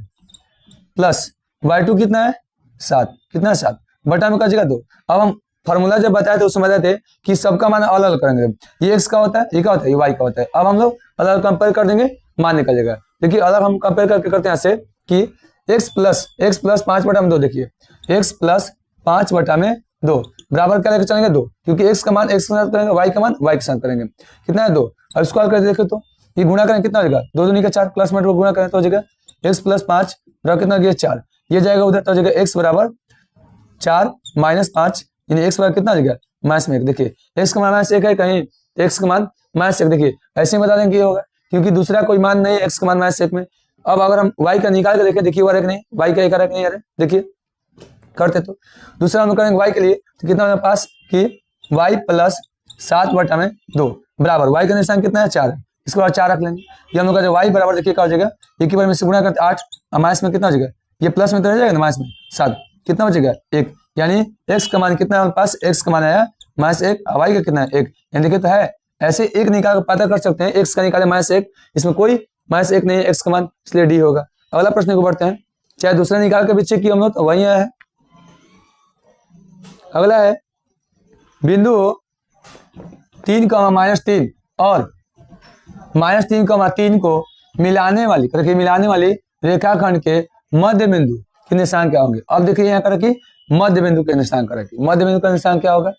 प्लस y2 कितना है 7, कितना है 7 बटा में क्या जगह 2। अब हम फॉर्मूला जब बताए थे उसमें बताए थे कि सबका मान अलग अलग करेंगे, ये x का होता है, ये क्या होता है, ये y का होता है। अब हम लोग अलग कंपेयर कर देंगे, मान निकल जाएगा। देखिए अलग हम कंपेयर करके करते हैं ऐसे कि x प्लस 5 बटा में 2, देखिए x प्लस 5 बटा में 2 बराबर क्या लेकर चलेंगे 2, क्योंकि x का मान x के साथ करेंगे, y का मान y के साथ करेंगे, कितना है 2। अब इसको हल करके देखें तो ये गुणा करें कितना हो जाएगा 2 दूनी का 4, प्लस में गुणा करें तो हो जाएगा x प्लस 5 बराबर कितना हो गया 4, ये जाएगा उधर तो हो जाएगा x बराबर 4 माइनस 5, यानी x बराबर कितना हो जाएगा माइनस में 1। देखिए x का मान माइनस 1 है कहीं, x का मान माइनस 1, देखिए ऐसे ही बता देंगे ये होगा क्योंकि दूसरा कोई मान नहीं है x का मान माइनस 1 में। अब अगर हम y का निकाल के देखें, देखिए नहीं y का एक नहीं आ रहा है, देखिए करते तो दूसरा हम करेंगे y के लिए तो कितना हमारे पास कि y प्लस 7 बटा में 2 बराबर y का निशान कितना है 4 है, इसके बाद 4 रख लेंगे। ये हम लोग का जो y बराबर देखिए क्या हो जाएगा, एक ही बार में से गुणा करते 8 और माइनस में कितना हो जाएगा, ये प्लस में तो रह जाएगा ना माइनस में 7, कितना हो जाएगा 1, यानी x का मान कितना है हमारे पास, x का मान आया -1, y का कितना है 1, यानी देखिए तो है ऐसे एक निकाल पता कर सकते हैं, x का निकाले -1, इसमें कोई -1 नहीं है x का मान, इसलिए d होगा। अगला प्रश्न को बढ़ते हैं, चाहे दूसरा निकाल के भी चेक किया हम लोग तो वही है। अगला है बिंदु 3, -3 और -3, को मिलाने वाली रेखाखंड के मध्य बिंदु के निशान क्या होंगे। अब देखिए यहाँ कर कि मध्य बिंदु के निशान कर, मध्य बिंदु का निशान क्या होगा,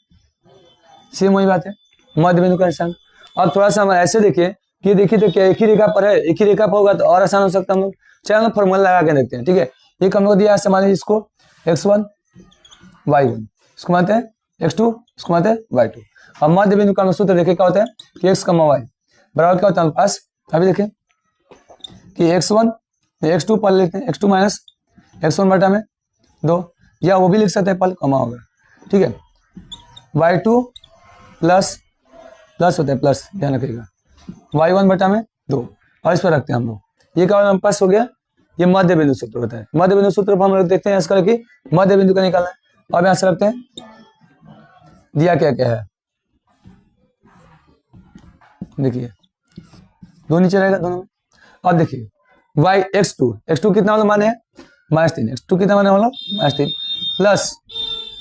सेम वही बात है मध्य बिंदु का निशान। अब थोड़ा सा हम ऐसे देखिए कि देखिए तो क्या एक ही रेखा पर है, एक ही रेखा पर होगा तो और आसान हो सकता है। हम लोग चलो हम लोग फॉर्मूला लगा के देखते हैं, ठीक है। एक हम लोग दिया मान लीजिए इसको x1 y1, इसको मानते हैं x2, इसको मानते हैं y2। अब मध्य बिंदु का सूत्र देखिए क्या होता है कि x, y बराबर क्या होता है हमारे पास, अभी देखें कि x1 x2 पढ़ लेते हैं, x2 माइनस x1 बटा में 2, या वो भी लिख सकते हैं पल कमा होगा, ठीक है। y2 प्लस होता है प्लस, ध्यान रखिएगा y1 बटा में 2 और इस पर रखते हैं हम लोग, ये क्या हमारे पास हो गया, ये मध्य बिंदु सूत्र होता है। मध्य बिंदु सूत्र हम लोग देखते हैं इसका कि मध्य बिंदु का निकालना है। अब यहाँ से रखते हैं दिया क्या क्या है, देखिए दो नीचे रहेगा दोनों में। अब देखिए y x2 कितना वाला माने है -3, x2 कितना माने वाला -3 प्लस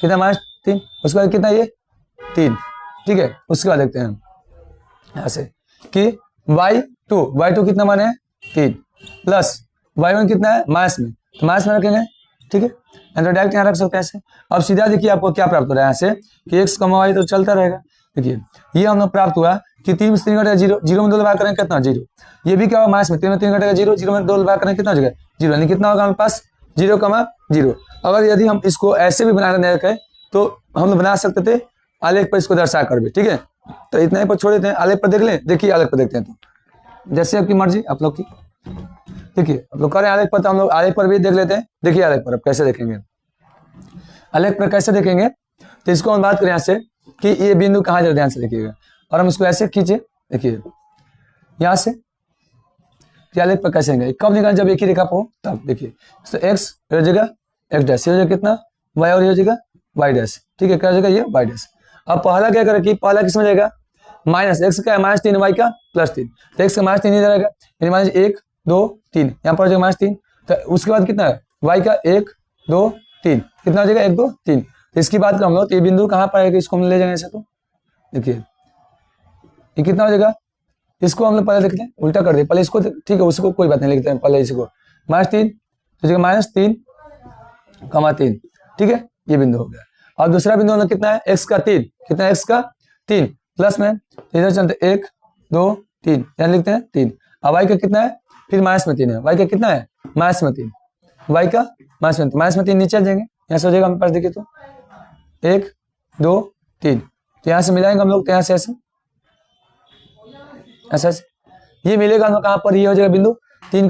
कितना -3, उसके बाद कितना ये 3, ठीक है। उसके बाद देखते हैं ऐसे कि y2 कितना माने है 3 प्लस y1 कितना है माइनस में, तो माइनस में रखेंगे, ठीक है। तो डायरेक्ट यहाँ रख सकते हैं ऐसे। अब सीधा देखिए आपको क्या प्राप्त हो रहा है यहाँ से कि x, y तो चलता रहेगा। देखिए ये हम लोग प्राप्त हुआ कि 3 में 3 घटेगा 0, 0 में 2 लगा करेंगे कितना 0, ये भी क्या होगा माइनस में 3 में 3 घटेगा 0, 0 में 2 लगा करेंगे कितना हो जाएगा 0, यानी कितना होगा हमारे पास 0,0। अगर यदि हम इसको ऐसे भी बनाना रखें तो हम लोग बना सकते थे आलेख पर इसको दर्शा कर भी, ठीक है। तो इतना ही पर छोड़ देते हैं, आलेख पर देख लें। देखिए आलेख पर देखते हैं, तो जैसे आपकी मर्जी आप लोग की। देखिए आप लोग करें आलेख पर, तो हम लोग आलेख पर भी देख लेते हैं। देखिए आलेख पर अब कैसे देखेंगे, आलेख पर कैसे देखेंगे, तो इसको हम बात करें यहाँ से कि ये बिंदु कहाँ जा, ध्यान से देखिएगा। और हम इसको ऐसे खींचे, देखिए यहाँ से आलेख पर कैसे आएंगे, कब निकालें जब एक ही रेखा पर हो तब। देखिए तो x हो जाएगा x डैश, ये हो जाएगा कितना y, और ये हो जाएगा y डैश, ठीक है। क्या हो जाएगा ये y डैश। अब पहला क्या करें कि पहला किसमें जाएगा माइनस x का -3 y का +3, तो x का -3 इधर आएगा, यानी -1 2 3 यहाँ पर हो जाएगा -3। तो उसके बाद कितना है y का 1 2 3 कितना हो जाएगा 1 2 3। तो इसकी बात करें हम लोग, तो ये बिंदु कहाँ पर आएगा, इसको हम ले जाएंगे ऐसे। तो देखिए ये कितना हो जाएगा, इसको हम लोग पहले देखते हैं, उल्टा कर दे पहले इसको, ठीक है उसको कोई बात नहीं, लिखते हैं पहले इसको -3 तो -3,3, ठीक है। ये बिंदु हो गया। और दूसरा बिंदु हम लोग कितना है x का 3, कितना है x का 3 प्लस में, इधर चलते 1 2 3 यहाँ लिखते हैं 3। अब y का कितना है फिर माइनस में 3 है, y का कितना है माइनस में 3, y का माइनस में 3 नीचे चल जाएंगे, यहाँ से हो जाएगा हमारे पास। देखिए तो 1 2 3, तो यहाँ से मिलाएंगे हम लोग, तो यहाँ से ऐसे ऐसा ये मिलेगा हम कहाँ पर, ये हो जाएगा बिंदु 3,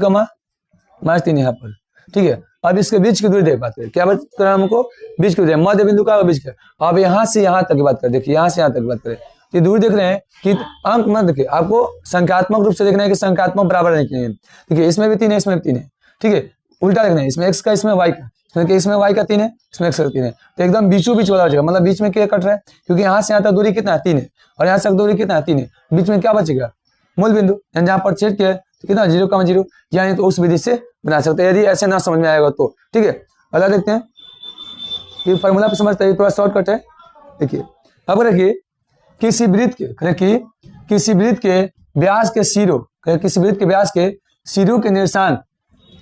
-3 यहाँ पर, ठीक है। अब इसके बीच की दूरी देख बात करें, क्या बात करें हमको बीच की दूरी, मध्य बिंदु का बीच का। अब यहाँ से यहाँ तक की बात करें, देखिए यहाँ से यहाँ तक बात करें, ये दूरी देख रहे हैं कि अंक मत देखिए, आपको संख्यात्मक रूप से देखना है कि संख्यात्मक बराबर नहीं है। देखिए इसमें भी 3 है, इसमें भी 3 है, ठीक है। उल्टा देखना है, इसमें x का इसमें y का, इसमें y का 3 है, इसमें x का 3 है, तो एकदम बीचों बीच वाला हो जाएगा। मतलब बीच में क्या कट रहा है, क्योंकि यहाँ से यहाँ तक दूरी कितना है 3 है, और यहाँ से दूरी कितना है 3 है, बीच में क्या बचेगा मूल बिंदु, जहां पर छेद किया है कितना 0,0, यानी तो उस विधि से बना सकते हैं, यदि ऐसे ना समझ में आएगा तो, ठीक है। अगला देखते हैं कि फॉर्मूला पे समझते हैं, थोड़ा शॉर्टकट है। देखिए अब देखिए किसी वृत्त के व्यास के सिरों, किसी वृत्त के व्यास के सिरों के निर्देशांक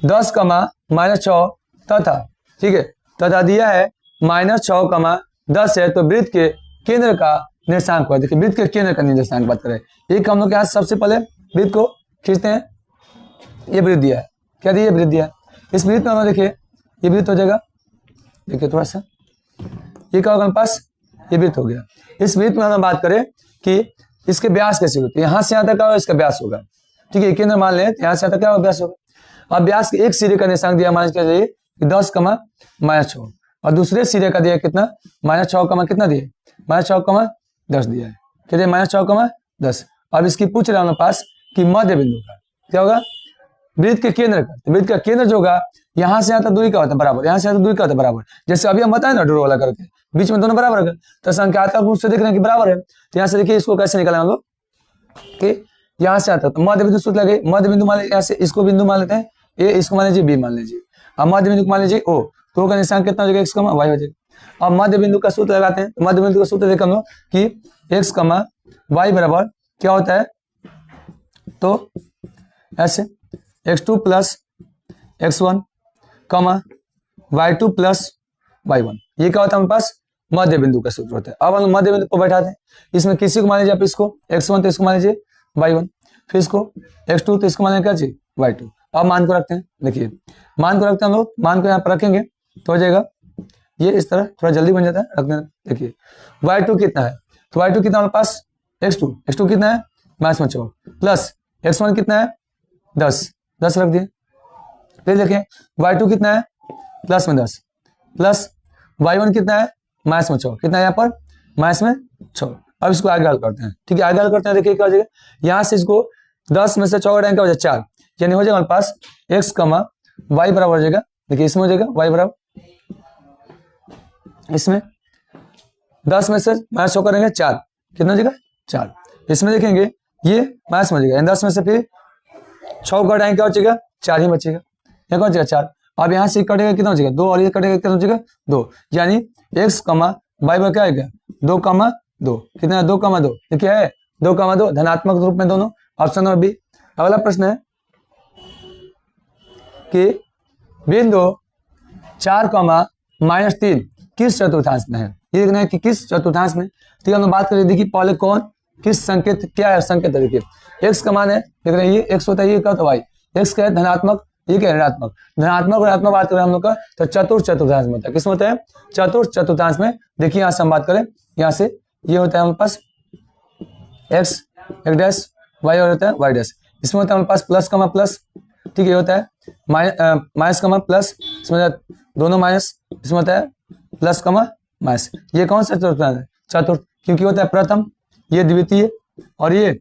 10, -6 तथा, ठीक है, तथा दिया है -6, 10 है, तो वृत्त के केंद्र का निर्देशांक हुआ। देखिए वृत्त के केंद्र का निर्देशांक बात करें, एक हम लोग यहाँ सबसे पहले वृत्त को खींचते हैं। ये वृत्त दिया है, क्या दिया, वृत्त दिया है। इस वृत्त में हम देखिए ये वृत्त हो जाएगा, देखिए थोड़ा सा ये क्या होगा हमारे पास, ये वृत्त हो गया। इस वृत्त में हम बात करें कि इसके व्यास कैसे होते हैं, यहाँ से यहाँ तक का इसका व्यास होगा, ठीक है। केंद्र मान लें यहाँ से यहाँ तक क्या व्यास होगा। अब व्यास के एक सिरे का निर्देशांक दिया मान के चाहिए 10, -6, और दूसरे सिरे का दिया कितना -6, कितना दिए -6, 10 दिया है, क्या दिया -6, 10। अब इसकी पूछ रहे हैं पास कि मध्य बिंदु का क्या होगा, वृत्त के केंद्र का। तो वृत्त का केंद्र जो होगा यहाँ से यहाँ तक दूरी का होता है बराबर, यहाँ से यहाँ तक दूरी का होता है बराबर, जैसे अभी हम बताए ना डोर वाला करके बीच में दोनों बराबर है, तो संख्यात्मक रूप से देख रहे हैं कि बराबर है। तो यहाँ से देखिए इसको कैसे निकालें हम लोग कि यहाँ से आता है, तो मध्य बिंदु सूत्र लगे, मध्य बिंदु मान लीजिए, यहाँ से इसको बिंदु मान लेते हैं ए, इसको मान लीजिए बी मान लीजिए। अब मध्य बिंदु मान लीजिए ओ, तो का निशान कितना हो जाएगा x, y हो जाएगा। अब मध्य बिंदु का सूत्र लगाते हैं, तो मध्य बिंदु का सूत्र देखें हम लोग कि x, y बराबर क्या होता है, तो ऐसे x2 + x1, y2 + y1, ये क्या होता है हमारे पास मध्य बिंदु का सूत्र होता है। अब हम मध्य बिंदु को बैठाते हैं, इसमें किसी को मान लीजिए आप इसको x1, तो इसको मान लीजिए y1, फिर इसको x2, तो इसको मान लीजिए क्या चाहिए y2। अब मान को रखते हैं, देखिए मान को रखते हैं हम लोग, मान को यहाँ पर रखेंगे तो हो जाएगा ये इस तरह, थोड़ा जल्दी बन जाता है रखने। देखिए y2 कितना है, तो y2 कितना हमारे पास x2 कितना है -4 प्लस x1 कितना है 10 रख दिए। फिर देखें y2 कितना है +10 प्लस y1 कितना है -4, कितना है यहाँ पर -6। अब इसको आगे हल करते हैं, ठीक है, आगे हल करते हैं। देखिए क्या हो जाएगा, यहाँ से इसको 10 में से 4 घटाएंगे क्या हो जाएगा 4, यानी हो जाएगा हमारे पास x, y बराबर हो जाएगा। देखिए इसमें हो जाएगा y बराबर, इसमें 10 में से -6 करेंगे 4, कितना हो जाएगा 4। इसमें देखेंगे ये माइनस में बचेगा, 10 में से फिर 6 घटाएंगे क्या बचेगा, 4 ही बचेगा, यहाँ क्या बचेगा 4। अब यहाँ से कटेगा कितना बचेगा 2, और ये कटेगा कितना बचेगा 2, यानी x कमा वाई पर क्या आएगा 2,2, कितना है 2,2, ये क्या है 2,2, धनात्मक रूप में दोनों, ऑप्शन नंबर बी। अगला प्रश्न है कि बिंदु 4,-3 किस चतुर्थांश में है, ये देखना है कि किस चतुर्थांश में। ठीक है, हम बात करें, देखिए पहले कौन किस संकेत, क्या है संकेत है, देखिए x का मान है, देख रहे हैं ये x होता है, ये क्या होता है y, x का है धनात्मक, ये क्या है ऋणात्मक, धनात्मक और ऋणात्मक बात करें हम लोग का, तो चतुर्थ चतुर्थांश में होता है, किस में होता है चतुर्थ चतुर्थांश में। देखिए यहाँ से हम बात करें, यहाँ से ये होता है हमारे पास x एक डैश, y और होता है y डैश, इसमें होता है हमारे पास प्लस कमा प्लस, ठीक है, ये होता है माइनस कमा प्लस, इसमें दोनों माइनस, इसमें होता है प्लस कमा माइनस। ये कौन सा चतुर्थांश है, चतुर्थ, क्योंकि होता है प्रथम, ये द्वितीय और ये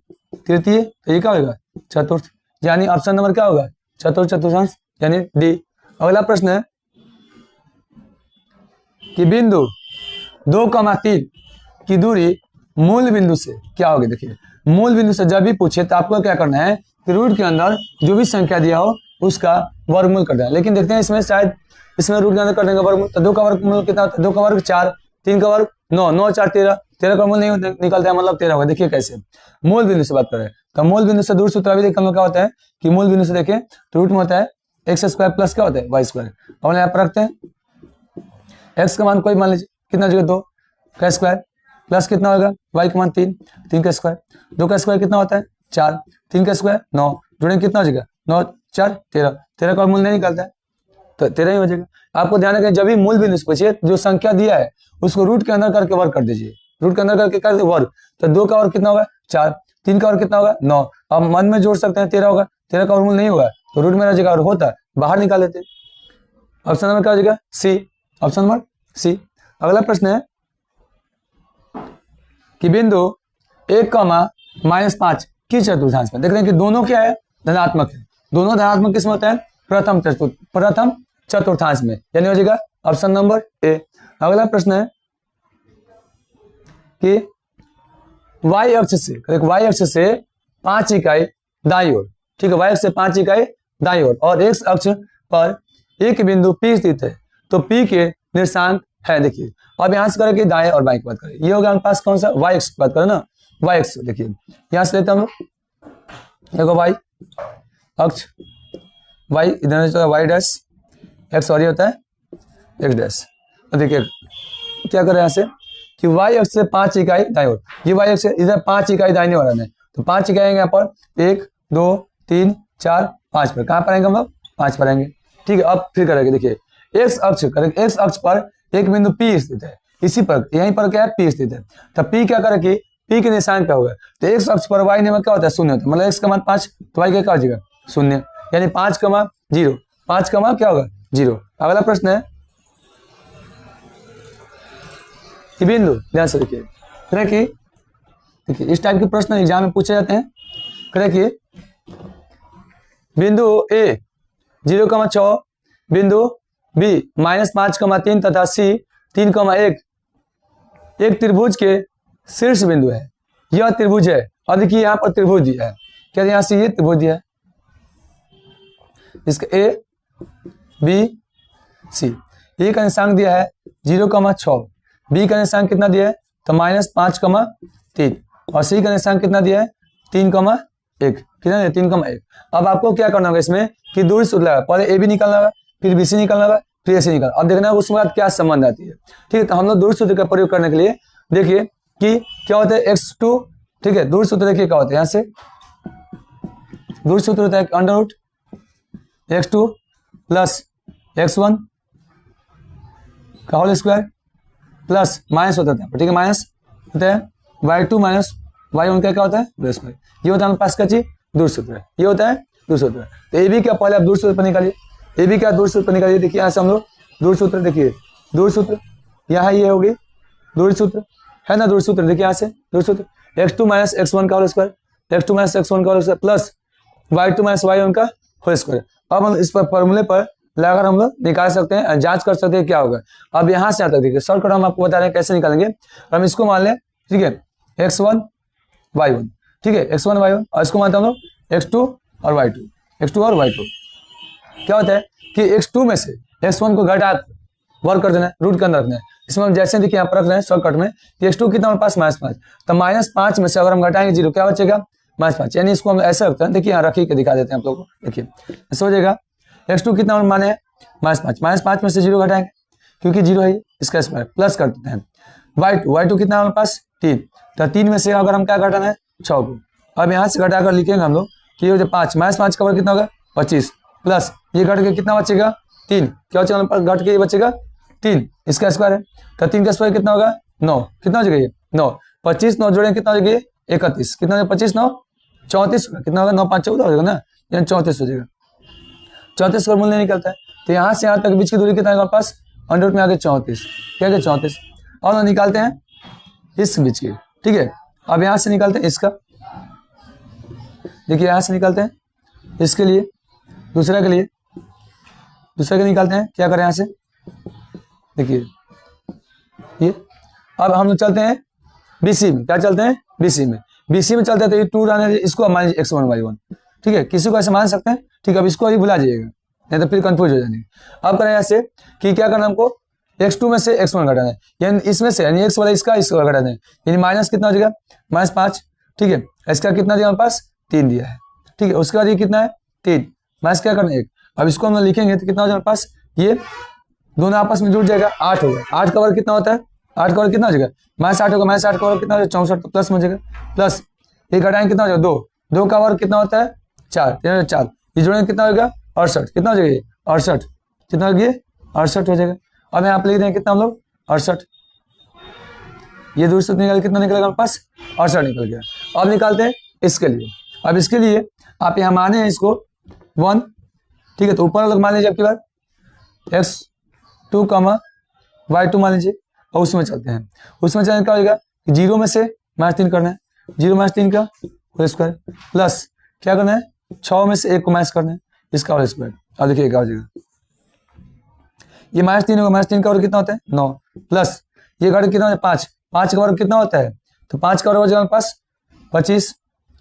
तृतीय, तो ये क्या होगा चतुर्थ, यानी ऑप्शन नंबर क्या होगा चतुर्थ चतुर्थांश, यानी डी। अगला प्रश्न है कि बिंदु 2,3 की दूरी मूल बिंदु से क्या होगी। देखिए मूल बिंदु से जब भी पूछे तो आपको क्या करना है कि रूट के अंदर जो भी संख्या दिया हो उसका वर्गमूल कर देना, लेकिन देखते हैं इसमें शायद इसमें रूट के अंदर कर देंगे वर्गमूल, तो 2 का वर्गमूल कितना होता है, 2 का वर्ग 4, 3 का वर्ग 9, 9 4 13, 13 का मूल नहीं निकलता है, मतलब 13 होगा। देखिए कैसे मूल बिंदु से बात करें, तो मूल बिंदु से दूर सूत्र भी देखने क्या होता है कि मूल बिंदु से देखें तो रूट में होता है x² प्लस क्या होता है y², और यहाँ पर रखते हैं x का मान कोई मान लीजिए कितना जगह 2 का स्क्वायर प्लस कितना होगा y का मान 3, 3 का स्क्वायर, 2 का स्क्वायर कितना होता है 4, 3 का स्क्वायर 9, जोड़ेंगे कितना हो जाएगा 9 4 13, 13 का मूल नहीं निकलता है तो 13 ही हो जाएगा। आपको ध्यान रखें जब भी मूल बिंदु से पूछिए जो संख्या दिया है उसको रूट के अंदर करके वर्ग कर दीजिए, रूट के अंदर करके कर दे वर्ग, तो 2 का वर्ग कितना होगा 4, 3 का वर्ग कितना होगा 9, अब मन में जोड़ सकते हैं 13 होगा, 13 का वर्गमूल नहीं होगा तो रूट में रह जाएगा और होता है बाहर निकाल लेते हैं। ऑप्शन नंबर क्या हो जाएगा सी, ऑप्शन नंबर सी। अगला प्रश्न है कि बिंदु 1,-5 की चतुर्थांश में, देख रहे हैं कि दोनों क्या है धनात्मक है, दोनों धनात्मक किसमें होता है प्रथम चतुर्थांश में, यानी हो जाएगा ऑप्शन नंबर ए। अगला प्रश्न है कि y अक्ष से 5 इकाई दाईं ओर, ठीक है, y अक्ष से 5 इकाई दाईं ओर और x अक्ष पर एक बिंदु P स्थित है, तो P के निर्देशांक है। देखिए अब यहाँ से करें कि दाएं और बाएं की बात करें, ये हो गया हमारे पास कौन सा y अक्ष की बात करें ना, y अक्ष। देखिए यहाँ से लेते हैं हम लोग, देखो y अक्ष, y इधर y डैश, x और ये होता है x डैश। देखिए क्या करें यहाँ से कि y अक्ष से 5 इकाई दाईं ओर, ये y अक्ष इधर 5 इकाई दाईं ओर है, तो 5 इकाई आएंगे यहाँ पर 1 2 3 4 5 पर, कहाँ पर आएंगे हम लोग 5 पर आएंगे। ठीक है, अब फिर करेंगे, देखिए x अक्ष करेंगे, x अक्ष पर एक बिंदु P स्थित है, इसी पर यहीं पर क्या है P स्थित है, तब P क्या करें कि P के निशान क्या होगा, तो x अक्ष पर y ने क्या होता है 0 होता है, मतलब x का मान 5 तो y क्या हो जाएगा 0, यानी 5,0, 5 का क्या होगा 0। अगला प्रश्न है कि बिंदु, ध्यान से देखिए, करें कि देखिए इस टाइप के प्रश्न एग्जाम में पूछे जाते हैं, करें कि बिंदु A 0,6, बिंदु B -5,3 तथा C 3,1 एक त्रिभुज के शीर्ष बिंदु है, यह त्रिभुज है। और देखिए यहाँ पर त्रिभुज दिया है, क्या यहाँ से ये त्रिभुज दिया है, इसका A B C, A का निशान दिया है 0,6, B का निशान कितना दिया है तो -5,3 और C का निशान कितना दिया है 3,1, कितना है 3,1। अब आपको क्या करना होगा इसमें कि दूरी सूत्र लगा, पहले ए बी निकालना होगा, फिर बी सी निकालना होगा, फिर ए सी निकालना, अब देखना है उसके बाद क्या संबंध आती है। ठीक है, तो हम लोग दूरी सूत्र का प्रयोग करने के लिए देखिए कि क्या होता है x2, ठीक है, दूरी सूत्र देखिए क्या होता है, यहाँ से दूरी सूत्र होता है √x2 प्लस x1 का होल स्क्वायर प्लस माइनस होता है, ठीक है, माइनस होता है y2 माइनस y1 का क्या होता है प्लस स्क्वायर, ये होता है हमारे पास का चीज दूर सूत्र, ये होता है दूर सूत्र। तो ए बी क्या पहले आप दूर सूत्र पर निकालिए, ए बी क्या दूर सूत्र पर निकालिए, देखिए यहाँ से हम लोग दूर सूत्र, देखिए दूर सूत्र यहाँ ये होगी दूर सूत्र है ना, दूर सूत्र देखिए यहाँ से दूर सूत्र x2 माइनस x1 का whole square, x2 minus x1 का whole square plus y2 minus y1 का होल स्क्वायर। अब हम इस पर फॉर्मूले पर लगाकर हम लोग निकाल सकते हैं, जांच कर सकते हैं क्या होगा। अब यहाँ से आता है, देखिए शॉर्टकट हम आपको बता रहे हैं कैसे निकालेंगे, हम इसको मान लें, ठीक है, x1 y1, ठीक है, x1 y1, और इसको मानते हैं हम लोग x2 और y2, x2 और y2। क्या होता है कि x2 में से x1 को घटा वर्क कर देना है, रूट के अंदर रखना है। इसमें हम जैसे देखिए यहाँ पर रख रहे हैं शॉर्टकट में, x2 कितना हमारे पास -5, तो -5 में से अगर हम घटाएंगे 0 क्या बचेगा, -5, यानी इसको हम ऐसे रखते हैं, देखिए यहाँ रख के दिखा देते हैं आप लोग को, देखिए ऐसा हो जाएगा। x2 कितना हम माने -5 में से 0 घटाएंगे क्योंकि 0 है इसका स्क्वायर, प्लस कर देते हैं y2 कितना हमारे पास 3, तो 3 में से अगर हम क्या घटाना है 6 को, अब यहाँ से घटाकर लिखेंगे हम लोग कि ये जो 5 -5 का वर्ग कितना होगा 25, प्लस ये घट के कितना बचेगा 3, क्या बचेगा घट के ये बचेगा 3, इसका स्क्वायर है, तो 3 का स्क्वायर कितना होगा 9, कितना हो जाएगा ये 9, 25 9 जोड़ेंगे कितना हो जाएगा 31, कितना हो जाएगा 25 9 34, कितना होगा 9 5 14 हो जाएगा ना, यानी 34 हो जाएगा। 34 का मूल्य निकलता है, तो यहाँ से यहाँ तक बीच की दूरी कितना है हमारे पास, अंडर रूट में आगे 34, क्या है 34, और हम निकालते हैं इस बीच की, ठीक है। अब यहाँ से निकालते हैं इसका, देखिए यहाँ से निकालते हैं इसके लिए, दूसरे के लिए, दूसरे के निकालते हैं, क्या करें यहाँ से, देखिए ये। अब हम लोग चलते हैं BC में, क्या चलते हैं BC में, BC में चलते हैं, तो ये 2 रहने, इसको मान लीजिए x1 y1, ठीक है, किसी को ऐसे मान सकते हैं, ठीक है। अब इसको अभी भुला जाइएगा, नहीं तो फिर कंफ्यूज हो जाएंगे। अब करें ऐसे कि क्या करना हमको, x2 में से x1 घटाना है, यानी इसमें से, यानी x वाला इसका घटा दें, यानी माइनस कितना हो जाएगा -5, ठीक है। इसका कितना दिया हमारे पास 3 दिया है, ठीक है। उसके बाद ये कितना है 3, माइनस क्या करना है 1, अब इसको हम लिखेंगे तो कितना हो जाएगा हमारे पास, ये दोनों आपस में जुड़ जाएगा, 8 होगा, 8 का वर्ग कितना होता है, 8 का वर्ग कितना हो जाएगा -8 होगा, -8 का वर्ग कितना हो जाएगा 64, तो प्लस में हो जाएगा, प्लस ये घटाएंगे कितना हो जाएगा 2, 2 का वर्ग कितना होता है 4, 4 ये जोड़ेंगे कितना होगा 68, कितना हो जाएगा 68, कितना हो गया 68 हो जाएगा। अब यहाँ पे लिख देंगे कितना हम लोग 68, ये दूर से निकल कितना निकलेगा हमारे पास 68 निकल गया। अब निकालते हैं इसके लिए, अब इसके लिए आप यहाँ माने हैं इसको 1, ठीक है, तो ऊपर अलग मान लीजिए आपकी बात x2 y2 मान लीजिए, और उसमें चलते हैं, उसमें चलने क्या हो जाएगा 0 में से -3 करना है, 0 - 3 का होल स्क्वायर, प्लस क्या करना है 6 में से 1 को माइनस करना है, इसका होल स्क्वायर। अब देखिए क्या हो जाएगा, ये -3 होगा, -3 का वर्ग कितना होता है 9, प्लस ये घट कितना होता है 5, 5 का वर्ग कितना होता है, तो 5 का वर्ग हो जाएगा हमारे पास 25,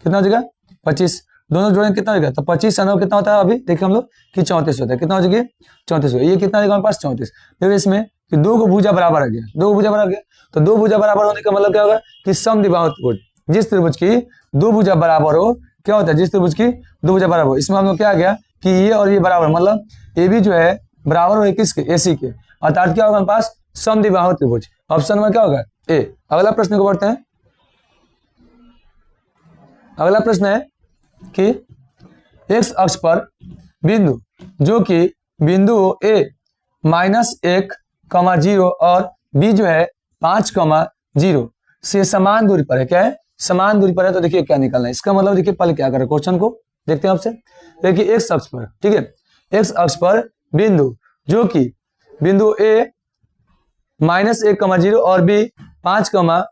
कितना हो जाएगा 25, दोनों जोड़ेंगे कितना हो जाएगा, तो 25 से 9 कितना होता है, अभी देखिए हम लोग कि 34 होता है, कितना हो जाएगा 34 होगा, ये कितना हो जाएगा हमारे पास 34। फिर इसमें कि 2 को भुजा बराबर आ गया, 2 को भुजा बराबर आ गया, तो 2 भुजा बराबर होने का मतलब क्या होगा कि समद्विबाहु त्रिभुज, जिस त्रिभुज की 2 भुजा बराबर हो, क्या होता है जिस त्रिभुज की 2 भुजा बराबर हो, इसमें हम लोग क्या आ गया कि ये और ये बराबर, मतलब ए भी जो है बराबर हो किसके AC के, अर्थात क्या होगा हमारे पास समद्विबाहु त्रिभुज। ऑप्शन में क्या होगा A। अगला प्रश्न को पढ़ते हैं, अगला प्रश्न है कि x अक्ष पर बिंदु जो कि बिंदु A -1, 0 और B जो है 5, 0 से समान दूरी पर है, क्या है समान दूरी पर है, तो देखिए क्या निकलना है इसका मतलब, देखिए पहले क्या करें क्वेश्चन को देखते हैं आपसे। देखिए x अक्ष पर, ठीक है, x अक्ष पर बिंदु जो कि बिंदु A -1, 0 और B 5,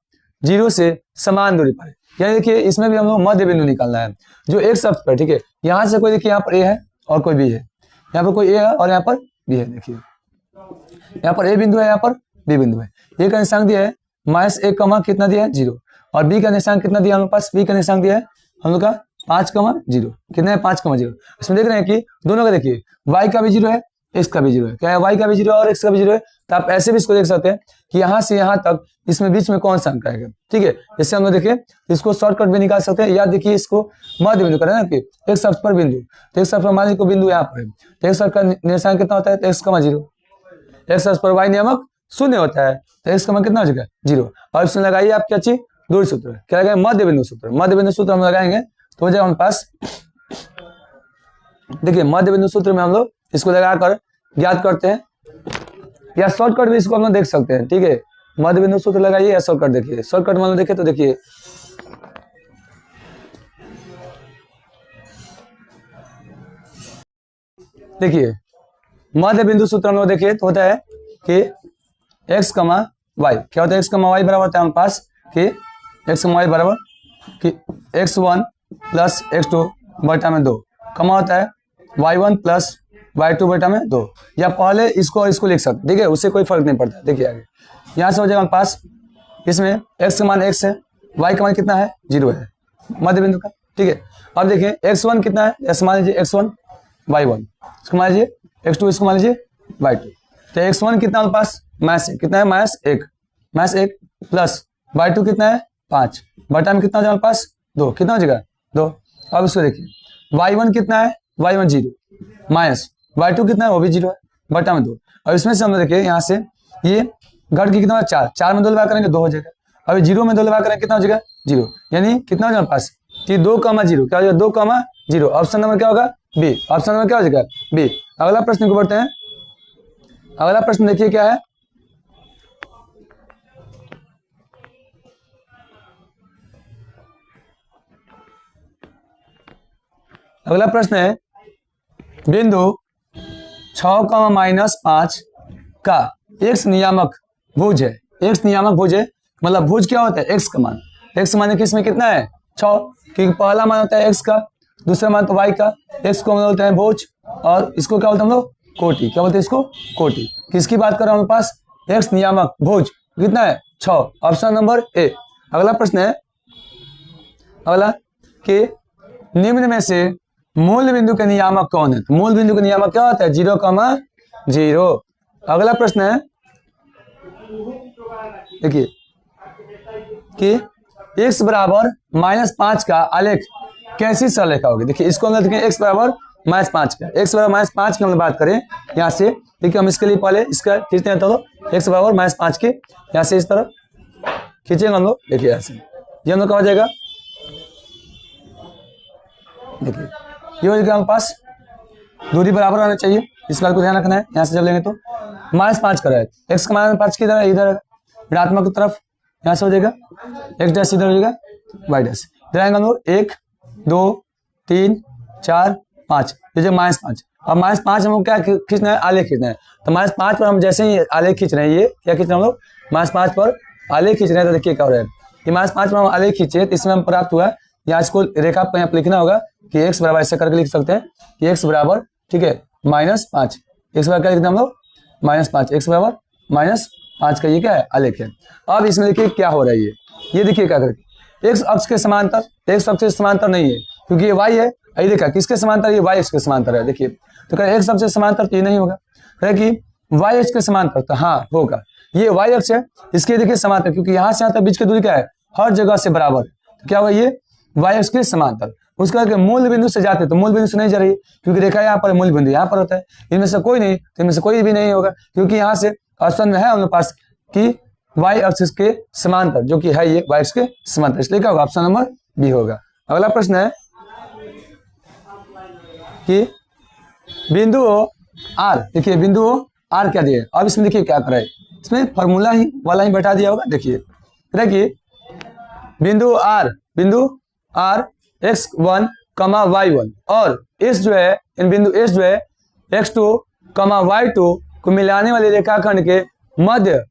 0 से समान दूरी पर है, यानी देखिए इसमें भी हम लोग मध्य बिंदु निकालना है जो x अक्ष पर, ठीक है। यहाँ से कोई देखिए यहाँ पर A है और कोई B है, यहाँ पर कोई A है और यहाँ पर B है, देखिए यहाँ पर A बिंदु है, यहाँ पर B बिंदु है, A का निशान दिया है -1, कितना दिया है 0, और B का निशान कितना दिया हमारे पास, B का निशान दिया है हम लोग का 5, 0, कितना है 5, 0। इसमें देख रहे हैं कि दोनों का देखिए y का भी 0 है, x का भी 0 है, क्या है y का भी 0 और x का भी 0 है, तो आप ऐसे भी इसको देख सकते हैं कि यहाँ से यहाँ तक इसमें बीच में कौन सा अंक आएगा, ठीक है। इससे हम लोग देखिए इसको शॉर्टकट भी निकाल सकते हैं, या देखिए इसको मध्य बिंदु करें ना कि x अक्ष पर बिंदु, तो x अक्ष पर मान लीजिए बिंदु यहाँ पर है, तो x अक्ष का निशान कितना होता है, तो x, 0, x अक्ष पर y नियामक 0 होता है, तो x का मान कितना हो जाएगा 0। और इसमें लगाइए आप क्या चीज दूरी सूत्र, क्या लगाएंगे मध्य बिंदु सूत्र, मध्य बिंदु सूत्र हम लगाएंगे तो हो जाएगा हमारे पास, देखिए मध्य बिंदु सूत्र में हम लोग इसको लगाकर ज्ञात करते हैं, या शॉर्टकट भी इसको हम लोग देख सकते हैं, ठीक है। मध्य बिंदु सूत्र लगाइए या शॉर्टकट देखिए, शॉर्टकट मान लो देखे तो देखिए देखिए मध्य बिंदु सूत्र हम लोग देखिए तो होता है कि x, y, क्या होता है x, y बराबर होता है हमारे पास कि x, y बराबर कि x1 प्लस x2 बटा में 2, कमा होता है y1 प्लस y2 बटा में 2, या पहले इसको और इसको लिख सकते, ठीक है, उससे कोई फर्क नहीं पड़ता। देखिए आगे यहाँ से हो जाएगा हमारे पास, इसमें x का मान x है, y का मान कितना है 0 है, मध्य बिंदु का, ठीक है। अब देखिए x1 कितना है, ऐसे मान लीजिए x1 y1, इसको मान लीजिए x2, इसको मान लीजिए y2। तो x1 कितना हमारे पास माइनस कितना है, माइनस एक प्लस y2 कितना है 5 बटा में कितना हो जाएगा हमारे पास 2, कितना हो जाएगा 2। अब इसको देखिए y1 कितना है, y1 0 माइनस y2 कितना है, वो भी 0 है बटा में 2। और इसमें से हम देखिए यहाँ से ये घट के कितना है 4, 4 में 2 लगा करेंगे 2 हो जाएगा। अभी 0 में 2 लगा करेंगे कितना हो जाएगा 0, यानी कितना हो जाएगा हमारे पास 2,0 क्या हो जाएगा 2,0। ऑप्शन नंबर क्या होगा बी, ऑप्शन नंबर क्या हो जाएगा बी। अगला प्रश्न को बढ़ते हैं। अगला प्रश्न देखिए क्या है, अगला प्रश्न है बिंदु 6,-5 का x नियामक भुज है, x नियामक भुज है मतलब भुज क्या होता है x का मान, x मान किसमें कितना है 6, क्योंकि पहला मान होता है x का, दूसरा मान तो y का, x को हम बोलते हैं भुज और इसको क्या बोलते हैं हम लोग कोटि, क्या बोलते हैं इसको कोटि। किसकी बात कर रहे हैं हमारे पास x नियामक भुज कितना है 6, ऑप्शन नंबर ए। अगला प्रश्न है अगला कि निम्न में से मूल बिंदु के नियामक कौन है, तो मूल बिंदु का नियामक क्या होता है 0,0। अगला प्रश्न है देखिए कि x बराबर -5 का आलेख कैसी सरलरेखा होगी। देखिए इसको हम देखें x बराबर -5 का, x बराबर -5 की हम बात करें यहाँ से, देखिए हम इसके लिए पहले इसका खींचते हैं, तो x बराबर -5 के यहाँ से इस तरफ खींचेंगे हम लोग, देखिए ऐसे ये हम लोग क्या हो जाएगा, देखिए ये हो जाएगा हमारे पास, दूरी बराबर होना चाहिए, इस बात को ध्यान रखना है। यहाँ से जब लेंगे तो -5 कर रहा है, x का -5 की तरह इधर ऋणात्मक की तरफ यहाँ से हो जाएगा, x डैश इधर हो जाएगा y डैश, इधर आएंगे हम लोग 1 2 3 4 5, ये जो -5। अब -5 हम लोग क्या खींचना है, आलेख खींचना है, तो -5 पर हम जैसे ही आलेख खींच रहे हैं, ये क्या खींच रहे हैं हम लोग -5 पर आलेख खींच रहे हैं, तो देखिए क्या हो रहा है, ये -5 पर हम आलेख खींचे तो इसमें हम प्राप्त हुआ, यहाँ इसको रेखा पर यहाँ लिखना होगा कि x बराबर ऐसे करके लिख सकते हैं कि x बराबर ठीक है -5, x बराबर क्या लिखते हैं हम लोग -5, x बराबर -5 का ये क्या है आलेख है। अब इसमें देखिए क्या हो रहा है, ये देखिए क्या करके x अक्ष के समांतर, x अक्ष के समांतर नहीं है क्योंकि ये y है, ये देखा किसके समांतर, ये y अक्ष के समांतर है। देखिए तो कह x अक्ष के समांतर तो ये नहीं होगा, कह कि y अक्ष के समांतर, तो हाँ होगा, ये y अक्ष है इसके देखिए समांतर, क्योंकि यहाँ से यहाँ तक बीच की दूरी क्या है हर जगह से बराबर है, तो क्या होगा ये y अक्ष के समांतर। उसका मूल बिंदु से जाते तो मूल बिंदु से नहीं जा रही है क्योंकि रेखा यहाँ पर, मूल बिंदु यहाँ पर होता है, इनमें से कोई नहीं, तो इनमें से कोई भी नहीं होगा क्योंकि यहाँ से ऑप्शन में है हमारे पास कि y अक्ष के समांतर, जो कि है ये y अक्ष के समांतर, इसलिए क्या होगा ऑप्शन नंबर बी होगा। अगला प्रश्न है कि बिंदु r, देखिए बिंदु r क्या दिए, अब इसमें देखिए क्या कराए, इसमें फॉर्मूला ही वाला ही बैठा दिया होगा। देखिए बिंदु r x1, y1 और इस जो है इन बिंदु s जो है x2, y2 को मिलाने वाले रेखाखंड के मध्य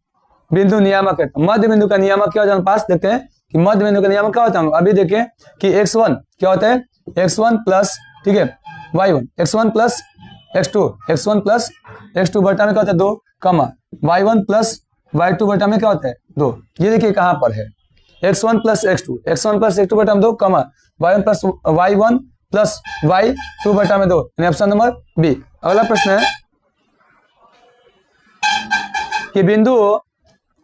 बिंदु नियामक है। मध्य बिंदु का नियामक क्या होता है, पास देखते हैं कि मध्य बिंदु का नियामक क्या होता है। अभी देखें कि x1 क्या होता है, x1 प्लस ठीक है y1, x1 plus x2, x1 plus x2 बटा में क्या होता है 2, y1 प्लस y2 बटा में क्या होता है 2। ये देखिए कहाँ पर है x1 plus x2, x1 plus x2 बटा में 2, y1 plus y1 plus y2 बटा में 2, यानी ऑप्शन नंबर बी। अगला प्रश्न है कि बिंदु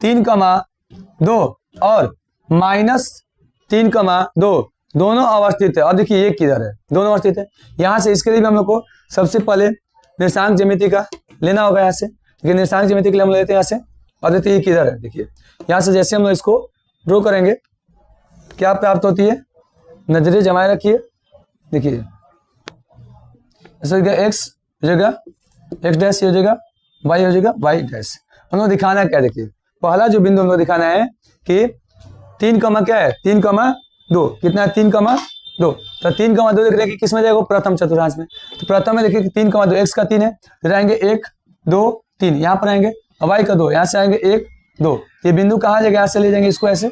3,2 और -3,2 दोनों अवस्थित है, और देखिए ये किधर है, दोनों अवस्थित है। यहाँ से इसके लिए भी हम लोग को सबसे पहले निर्देशांक ज्यामिति का लेना होगा यहाँ से, लेकिन निर्देशांक ज्यामिति के लिए हम लेते हैं यहाँ से, और देखिए ये किधर है। देखिए यहाँ से जैसे हम लोग इसको ड्रॉ करेंगे क्या प्राप्त होती है, नजरें जमाए रखिए, देखिए ऐसा हो जाएगा x हो जाएगा x डैश, हो जाएगा y हो जाएगा y डैश। हम लोग दिखाना है क्या, देखिए पहला जो बिंदु हम लोग दिखाना है कि 3, क्या है 3,2, कितना है 3,2, तो 3,2 देख रहे हैं कि किस में जाएगा प्रथम चतुर्थांश में, तो प्रथम में देखिए 3,2 x का 3 है, फिर आएंगे 1 2 3 यहाँ पर आएंगे, y का 2 यहाँ से आएंगे 1 2, ये बिंदु कहाँ जाएगा, यहाँ से ले जाएंगे इसको ऐसे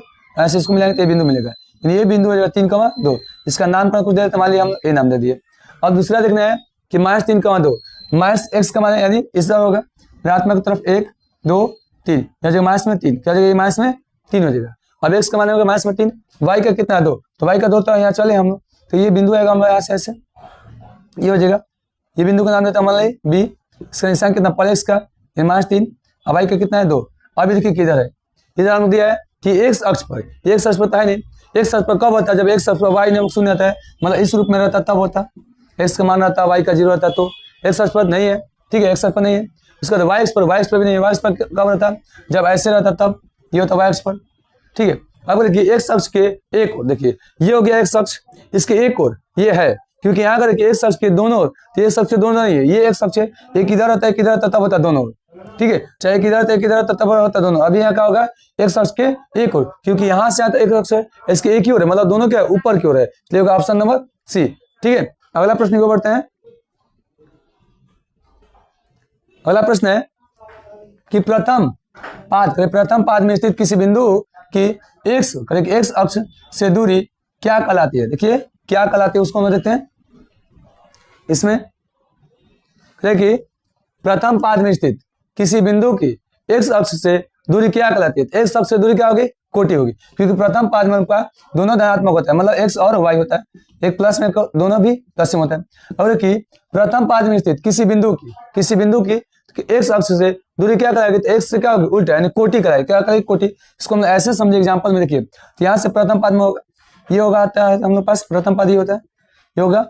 इसको मिलाएंगे तो ये बिंदु मिलेगा, ये बिंदु हो जाएगा 3,2। इसका नाम पर कुछ दे देते, मान लिया हम ए नाम दे दिए। अब दूसरा देखना है कि -3,2 माइनस x का मान यानी इस तरह होगा ऋणात्मक तरफ 1 2 3, क्या जगह माइनस में 3, क्या जगह माइनस में 3 हो जाएगा। अब x का मान होगा माइनस में 3, y का कितना है 2, तो y का 2 तो यहाँ चले हम लोग, तो ये बिंदु आएगा हमारे यहाँ से ऐसे, ये हो जाएगा, ये बिंदु का नाम देता है मान लीजिए बी, इसका निशान कितना पहले x का -3, अब y का कितना है 2। अभी देखिए किधर है, इधर हमने दिया है कि x अक्ष पर, x अक्ष पर तो है नहीं, x अक्ष पर कब होता है, जब x अक्ष पर y नियम शून्य होता है, मतलब इस रूप में रहता तब होता, x का मान रहता y का 0 रहता, तो x अक्ष पर नहीं है, ठीक है, x अक्ष पर नहीं है। उसके बाद y अक्ष पर भी नहीं है, y अक्ष पर कब रहता, जब ऐसे रहता तब, ये होता y अक्ष पर, ठीक है। अब देखिए x अक्ष के एक ओर, देखिए ये हो गया x अक्ष, इसके एक ओर ये है, क्योंकि यहाँ अगर x अक्ष के दोनों ओर, तो x अक्ष के दोनों नहीं है, ये x अक्ष है, एक इधर होता है, एक इधर होता तब होता दोनों ओर, ठीक है, चाहे एक इधर होता है, एक इधर होता तब होता दोनों। अभी यहाँ क्या होगा, x अक्ष के एक ओर, क्योंकि यहाँ से आता एक अक्ष है, इसके एक ही ओर है, मतलब दोनों क्या है, ऊपर की ओर है, इसलिए होगा ऑप्शन नंबर सी, ठीक है। अगला प्रश्न को बढ़ते हैं। अगला प्रश्न है कि प्रथम पाद में स्थित किसी बिंदु की x अक्ष से दूरी क्या कहलाती है। देखिए क्या कहलाती है, उसको हम देखते हैं। इसमें देखिए प्रथम पाद में स्थित किसी बिंदु की x अक्ष से दूरी क्या कहलाती है। x अक्ष से दूरी क्या होगी, कोटि होगी, क्योंकि प्रथम पाद में उनका दोनों धनात्मक होता है, मतलब x और y होता है, एक प्लस में दोनों भी प्लस में होता है। और कि प्रथम पाद में स्थित किसी बिंदु की x अक्ष से दूरी क्या कराएगी, तो x से क्या होगी उल्टा, यानी कोटि कराएगी, क्या करेगी कोटि। इसको हम ऐसे समझे एग्जांपल में, देखिए तो यहाँ से प्रथम पाद में होगा, ये होगा आता है हम लोग पास प्रथम पाद, ये होता है, ये होगा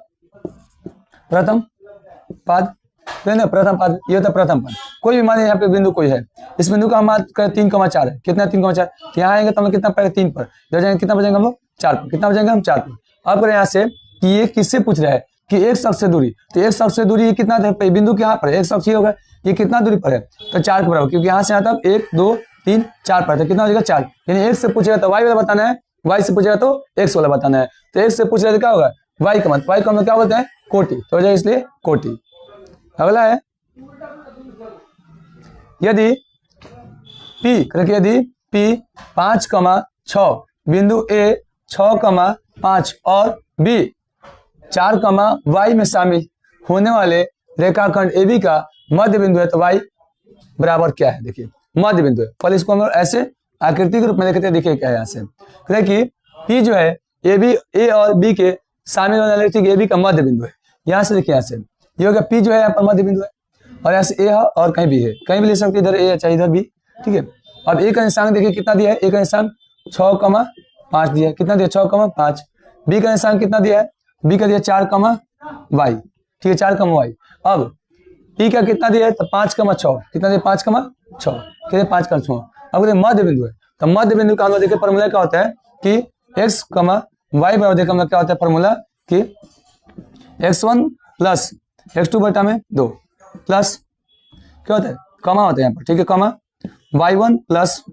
प्रथम पाद, प्रथम पाद, ये होता है प्रथम पाद। कोई भी मानिए यहाँ पे बिंदु कोई है, इस बिंदु का हम बात करें 3,4 है, कितना 3,4, तो यहाँ आएंगे तो हम लोग कितना पहले 3 पर, इधर जाएंगे कितना बचेंगे हम लोग 4 पर, कितना बचेंगे हम 4 पर। अब करें यहाँ से कि ये किससे पूछ रहा है कि x अक्ष से दूरी, तो x अक्ष से दूरी ये कितना है, बिंदु के यहाँ पर x अक्ष ये होगा, ये कितना दूरी पर है, तो 4 के बराबर, क्योंकि यहाँ से आता है 1 2 3 4 पर, तो कितना हो जाएगा 4, यानी x से पूछेगा तो y वाला बताना है, y से पूछेगा तो x वाला बताना है, तो x से पूछ रहे तो क्या होगा y का मतलब, y को हम क्या बोलते हैं कोटि, तो हो जाएगा इसलिए कोटि। अगला है यदि P 5,6 बिंदु A 6,5 और B 4,y में शामिल होने वाले रेखाखंड AB का मध्य बिंदु है, तो y बराबर क्या है। देखिए मध्य बिंदु है, पहले इसको हम ऐसे आकृति के रूप में देखते हैं। देखिए क्या है यहाँ से, देखिए P जो है A और B के शामिल होने वाले ठीक AB का मध्य बिंदु है। यहाँ से देखिए, यहाँ से ये हो गया P जो है यहाँ पर मध्य बिंदु है, और यहाँ से A है और कहीं भी है, कहीं भी ले सकते, इधर A है चाहे इधर भी, ठीक है। अब A का निशान देखिए कितना दिया है, A का निशान 6,5 दिया है, कितना दिया 6,5। B का निशान कितना दिया है, B का दिया 4,y, ठीक है 4,y। अब P का कितना दिया है, तो 5,6, कितना दिया 5,6, कितने 5,6। अब मध्य बिंदु है, तो मध्य बिंदु का हम लोग देखिए फॉर्मूला क्या होता है कि x, y बराबर देखिए हम लोग क्या होता है फॉर्मूला कि x1 प्लस x2 बटा में 2 प्लस क्या होता है कमा होता है यहाँ पर, ठीक है कमा y1 प्लस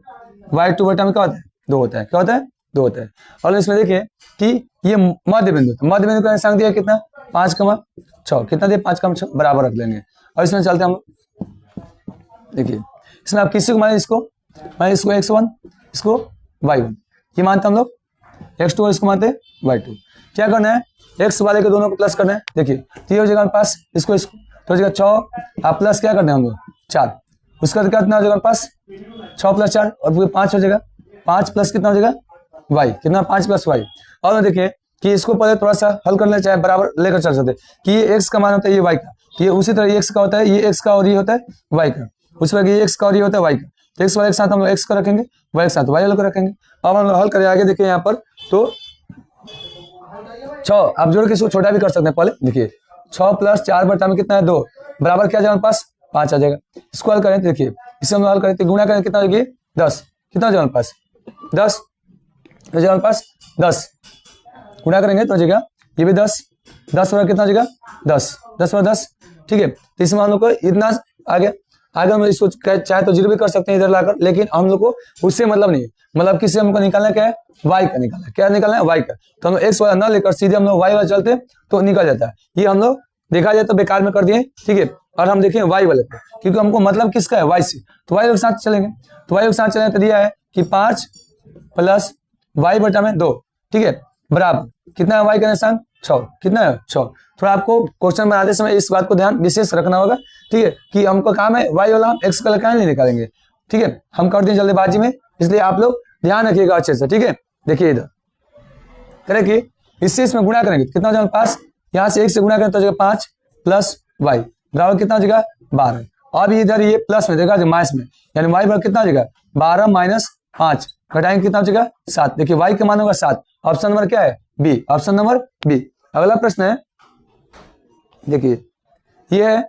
y2 बटा में क्या होता है 2 होता है, क्या होता है 2 होता है। और इसमें देखिए कि ये मध्य बिंदु, मध्य बिंदु का निशान दिया कितना 5,6, कितना दिया 5,6 बराबर रख लेंगे। और इसमें चलते हम देखिए, इसमें आप किसी को माने इसको x1, इसको y1, ये मानते हम लोग x2 और इसको मानते y2। क्या करना है, x वाले के दोनों को प्लस करना है। देखिए तो ये हो जाएगा पास, इसको तो हो जाएगा 6, आप प्लस क्या करना है हम लोग 4, उसका कितना हो जाएगा पास 6 प्लस 4 और फिर 5 हो जाएगा, 5 प्लस कितना हो जाएगा y, कितना 5 प्लस y। और देखिए कि इसको पहले थोड़ा सा हल कर लेना, चाहे बराबर लेकर चल सकते कि ये x का मान होता है ये y का, ये उसी तरह ये x का होता है, ये x का और ये होता है y का, उस पर ये x का और ये होता है y का, तो x वाले के साथ हम लोग x का रखेंगे, y के साथ y वाले को रखेंगे। अब हम लोग हल करें आगे, देखिए यहाँ पर तो 6 आप जोड़ के इसको छोटा भी कर सकते हैं। पहले देखिए 6 प्लस 4 बटा में कितना है 2 बराबर क्या आ जाएगा पास 5 आ जाएगा। इसको हल करें तो देखिए, इसे हम हल करें तो गुणा करें कितना होगी 10, कितना हो जाएगा पास 10 हो जाएगा पास 10, गुणा करेंगे तो हो जाएगा ये भी 10 और कितना हो जाएगा 10 और 10, ठीक है। तो इसमें हम लोग को इतना आगे हम इसको चाहे तो 0 भी कर सकते हैं इधर लाकर, लेकिन हम लोग को उससे मतलब नहीं है, मतलब किससे हमको निकालना क्या है y का निकालना है, क्या निकालना है y का। तो हम लोग x वाला ना लेकर सीधे हम लोग y वाला चलते तो निकल जाता है। ये हम लोग देखा जाए तो बेकार में कर दिए, ठीक है। और हम देखें y वाले को, क्योंकि हमको मतलब किसका है y से, तो y के साथ चलेंगे, तो y के साथ चलेंगे तो दिया है कि 5 प्लस y बटा में 2, ठीक है बराबर कितना है y का निशान 6, कितना है 6। थोड़ा आपको क्वेश्चन बनाते समय इस बात को ध्यान विशेष रखना होगा, ठीक है, कि हमको काम है y वाला हम x का लगा नहीं निकालेंगे, ठीक है, हम कर दिए जल्दीबाजी में, इसलिए आप लोग ध्यान रखिएगा अच्छे से, ठीक है। देखिए इधर करें कि इससे इसमें गुणा करेंगे तो कितना हो जाएगा पास, यहाँ से 1 से गुणा करें तो हो जाएगा 5 प्लस वाई बराबर कितना हो जाएगा 12। अब इधर ये प्लस में देखा माइनस में, यानी वाई बराबर कितना हो जाएगा 12 माइनस 5 घटाएंगे कितना हो जाएगा 7। देखिए वाई का मान होगा 7। ऑप्शन नंबर क्या है बी, ऑप्शन नंबर बी। अगला प्रश्न है, देखिए ये है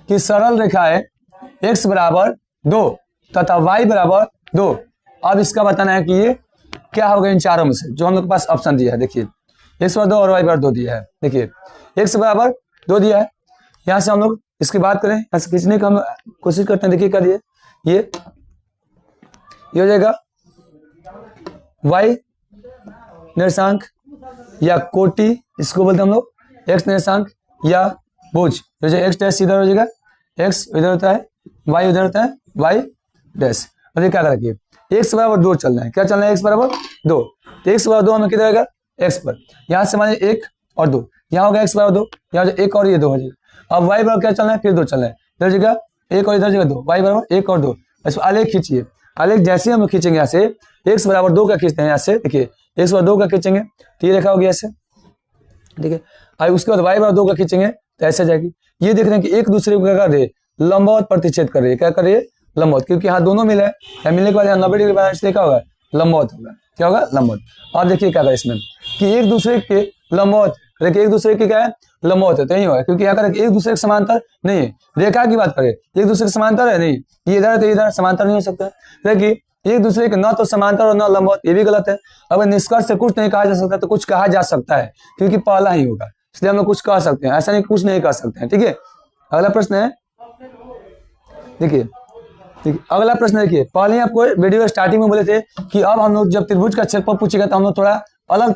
कि सरल रेखा है x बराबर 2 तथा y बराबर 2। अब इसका बताना है कि ये क्या होगा इन चारों में से जो हम लोग के पास ऑप्शन दिया है। देखिए x बराबर 2 और y बराबर 2 दिया है। देखिए x बराबर 2 दिया है, यहाँ से हम लोग इसकी बात करें, यहाँ से खींचने का हम कोशिश करते हैं। देखिए क्या दिए, ये हो जाएगा y निर्देशांक या कोटि, इसको बोलते हैं हम लोग x निर्देशांक या भुज। x डैश इधर हो जाएगा, x इधर होता है, y उधर होता है, y डैश। अब ये क्या करेंगे, x बराबर 2 चलना है, क्या चलना है x बराबर 2। तो x बराबर 2 हमें किधर रहेगा x पर, यहाँ से मान 1 और 2, यहाँ होगा x बराबर 2, यहाँ 1 और ये 2 हो जाएगा। अब y बराबर क्या चलना है, फिर 2 चलना है, इधर जगह 1 और इधर जगह 2, y बराबर 1 और 2। इसको आलेख खींचिए, आलेख जैसे हम खींचेंगे यहाँ से x बराबर 2 का खींचते हैं, यहाँ से देखिए x बराबर 2 का खींचेंगे तो ये रेखा होगी ऐसे, ठीक है। अब उसके बाद y बराबर 2 का खींचेंगे तो ऐसे जाएगी। ये देख रहे हैं कि एक दूसरे को क्या कर रहे हैं, लंबवत प्रतिच्छेद कर रही है, क्या कर रही है लंबवत, क्योंकि यहाँ दोनों मिले हैं, या मिलने के बाद यहाँ 90 डिग्री बनाने से क्या होगा लंबवत होगा, क्या होगा लंबवत। और देखिए क्या करें इसमें कि एक दूसरे के लंबवत, देखिए एक दूसरे के क्या है लंबवत है, तो नहीं होगा, क्योंकि यहाँ करें एक दूसरे के समांतर नहीं है। रेखा की बात करें एक दूसरे के समांतर है नहीं, ये इधर है तो इधर समांतर नहीं हो सकता। देखिए एक दूसरे के न तो समांतर और न लंबवत, ये भी गलत है। अगर निष्कर्ष से कुछ नहीं कहा जा सकता तो कुछ कहा जा सकता है, क्योंकि पहला ही होगा, इसलिए हम लोग कुछ कह सकते हैं, ऐसा नहीं कुछ नहीं कह सकते हैं, ठीक है। अगला प्रश्न है, देखिए अगला प्रश्न देखिए, पहले आपको वीडियो स्टार्टिंग में बोले थे कि अब हम लोग जब त्रिभुज का क्षेत्रफल पूछेगा तो हम लोग थोड़ा अलग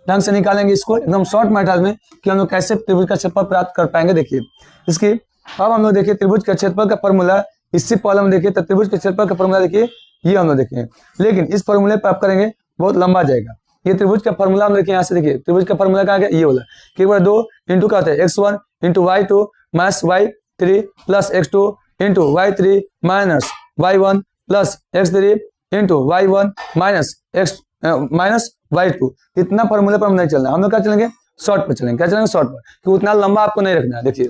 ढंग से निकालेंगे इसको, एकदम शॉर्ट मेथड में, कि हम लोग कैसे त्रिभुज का क्षेत्रफल प्राप्त कर पाएंगे। देखिए इसकी अब हम लोग देखिए त्रिभुज का क्षेत्रफल का फॉर्मूला, इससे पहले हम देखिए तो त्रिभुज के क्षेत्रफल का फॉर्मूला देखिए ये हम लोग देखें, लेकिन इस फॉर्मूले पर आप करेंगे बहुत लंबा जाएगा। ये त्रिभुज का फॉर्मूला हम देखिए, यहाँ से देखिए त्रिभुज का फॉर्मूला कहाँ गया, ये वाला कि 2 इंटू क्या होता है x1 into y2 minus y3 plus x2 into y3 minus y1 plus x3 into y1 minus y2। इतना फॉर्मूले पर हम नहीं चलना, हम लोग क्या चलेंगे शॉर्ट पर चलेंगे। क्या चलेंगे शॉर्ट पर, कि उतना लंबा आपको नहीं रखना है। देखिए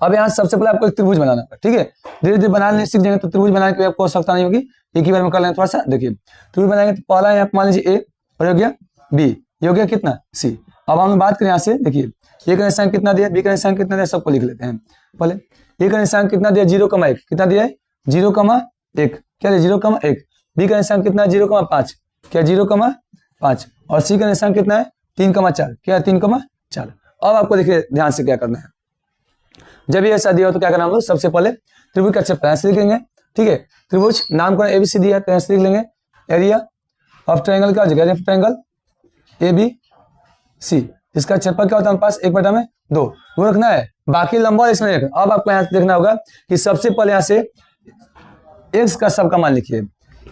अब यहाँ सबसे पहले आपको एक त्रिभुज बनाना है, ठीक है। धीरे धीरे बनाने सीख जाएंगे तो त्रिभुज बनाने की आपको आवश्यकता नहीं होगी, एक ही बार में कर लेंगे। थोड़ा सा देखिए त्रिभुज बनाएंगे तो पहला यहाँ मान लीजिए ए और हो गया बी, ये हो गया कितना सी। अब हम बात करें यहाँ से, देखिए ए का निशान कितना दिया, बी का निशान कितना दिया, सबको लिख लेते हैं पहले। ए का निशान कितना दिया 0,1, कितना दिया है 0,1, क्या दिया 0,1। बी का निशान कितना है 0,5, क्या 0,5। और सी का निशान कितना है 3,4, क्या 3,4। अब आपको देखिए ध्यान से क्या करना है, जब ये ऐसा दिया हो तो क्या करना हम लोग, सबसे पहले त्रिभुज का क्षेत्रफल ऐसे लिखेंगे, ठीक है। त्रिभुज नामकरण एबीसी दिया है तो ऐसे लिख लेंगे, एरिया ऑफ ट्रायंगल क्या हो जाएगा, ट्रायंगल एबीसी, इसका क्षेत्रफल क्या होता है हमारे पास 1/2 वो रखना है, बाकी लंबा इसमें रखना। अब आपको यहाँ से देखना होगा कि सबसे पहले यहाँ से एक्स का सबका मान लिखिए,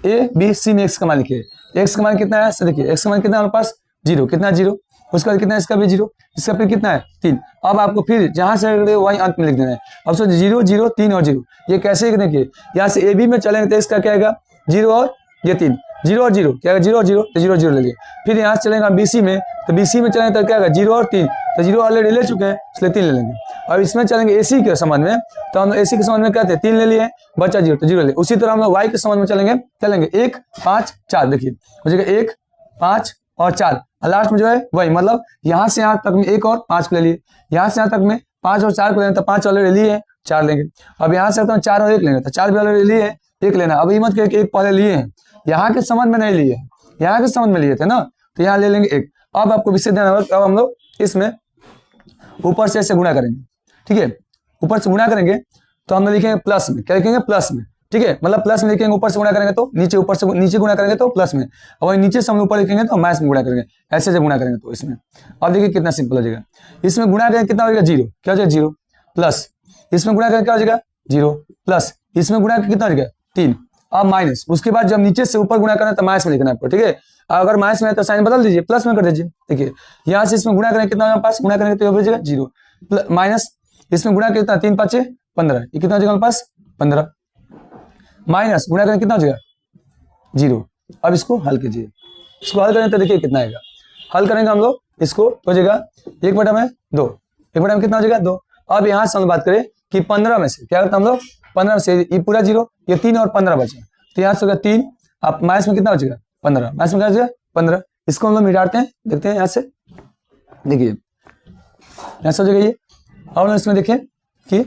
ए बी सी में एक्स का मान लिखिए। एक्स का मान कितना है, देखिए एक्स का मान कितना है हमारे पास 0, कितना 0, उसका कितना है इसका भी 0, इसका फिर कितना है 3। अब आपको फिर जहां से वही अंत में लिख देना है। अब सोचिए 0 0 3 और 0, ये कैसे लिखने के, यहाँ से ए बी में चलेंगे तो इसका क्या आएगा 0 और ये 3, 0 और 0 क्या 0 और 0 तो 0 0 ले लिए। फिर यहाँ से चलेंगे बीसी में तो बीसी में चलेंगे तो क्या आएगा 0 और 3, तो 0 ऑलरेडी ले चुके हैं इसलिए 3 ले लेंगे। अब इसमें चलेंगे एसी के संबंध में तो हम एसी के संबंध में कहते हैं 3 ले लिए, बचा 0 तो 0 ले। उसी तरह हम लोग वाई के संबंध में चलेंगे 1 5 4, देखिए हो जाएगा 1 5 और 4, लास्ट में जो है वही, मतलब यहाँ से यहाँ तक में 1 और 5 को ले लिए, यहाँ से यहाँ तक में 5 और 4 को लेना तो 5 ऑलरेडी लिए हैं 4 लेंगे। अब यहाँ से 4 और 1 लेंगे तो 4 भी ऑलरेडी लिए हैं 1 लेना। अब ये मत कि 1 पहले लिए हैं, यहाँ के संबंध में नहीं लिए हैं, यहाँ के संबंध में लिए थे ना, तो यहाँ ले लेंगे 1। अब आपको विशेष ध्यान होगा, अब हम लोग इसमें ऊपर से ऐसे गुणा करेंगे, ठीक है। ऊपर से गुणा करेंगे तो हम लिखेंगे प्लस में, क्या लिखेंगे प्लस में, ठीक है। मतलब प्लस में लिखेंगे, ऊपर से गुणा करेंगे तो नीचे, ऊपर से नीचे गुणा करेंगे तो प्लस में, और नीचे से हम ऊपर लिखेंगे तो माइनस में गुणा करेंगे, ऐसे से गुणा करेंगे तो इसमें। अब देखिए कितना सिंपल हो जाएगा, इसमें गुणा करेंगे कितना हो जाएगा 0, क्या हो जाएगा 0 प्लस, इसमें गुणा करेंगे क्या हो जाएगा 0 प्लस, इसमें गुणा कितना हो जाएगा 3। अब माइनस, उसके बाद जब नीचे से ऊपर गुणा करना है तो माइनस में लिखना है आपको, ठीक है। अगर माइनस में है तो साइन बदल दीजिए, प्लस में कर दीजिए। देखिए यहाँ से इसमें गुणा करेंगे कितना हमारे पास, गुणा करेंगे तो हो जाएगा 0 माइनस, इसमें गुणा कितना 3 5 15, ये कितना हो जाएगा हमारे पास 15, माइनस गुणा करेंगे कितना हो जाएगा 0, अब इसको हल कीजिए, इसको हल करें तो देखिए कितना आएगा। हल करेंगे हम लोग, इसको हो जाएगा 1/2, 1/2 कितना हो जाएगा 2। अब यहाँ से हम बात करें कि 15 में से क्या करते हैं हम लोग, 15 में से ये पूरा 0, ये 3 और 15 बचे, तो यहाँ से होगा 3, अब माइनस में कितना बचेगा 15, माइनस में क्या बचेगा 15। इसको हम लोग मिटाते हैं, देखते हैं यहाँ से, देखिए यहाँ से हो जाएगा ये। अब हम इसमें देखें कि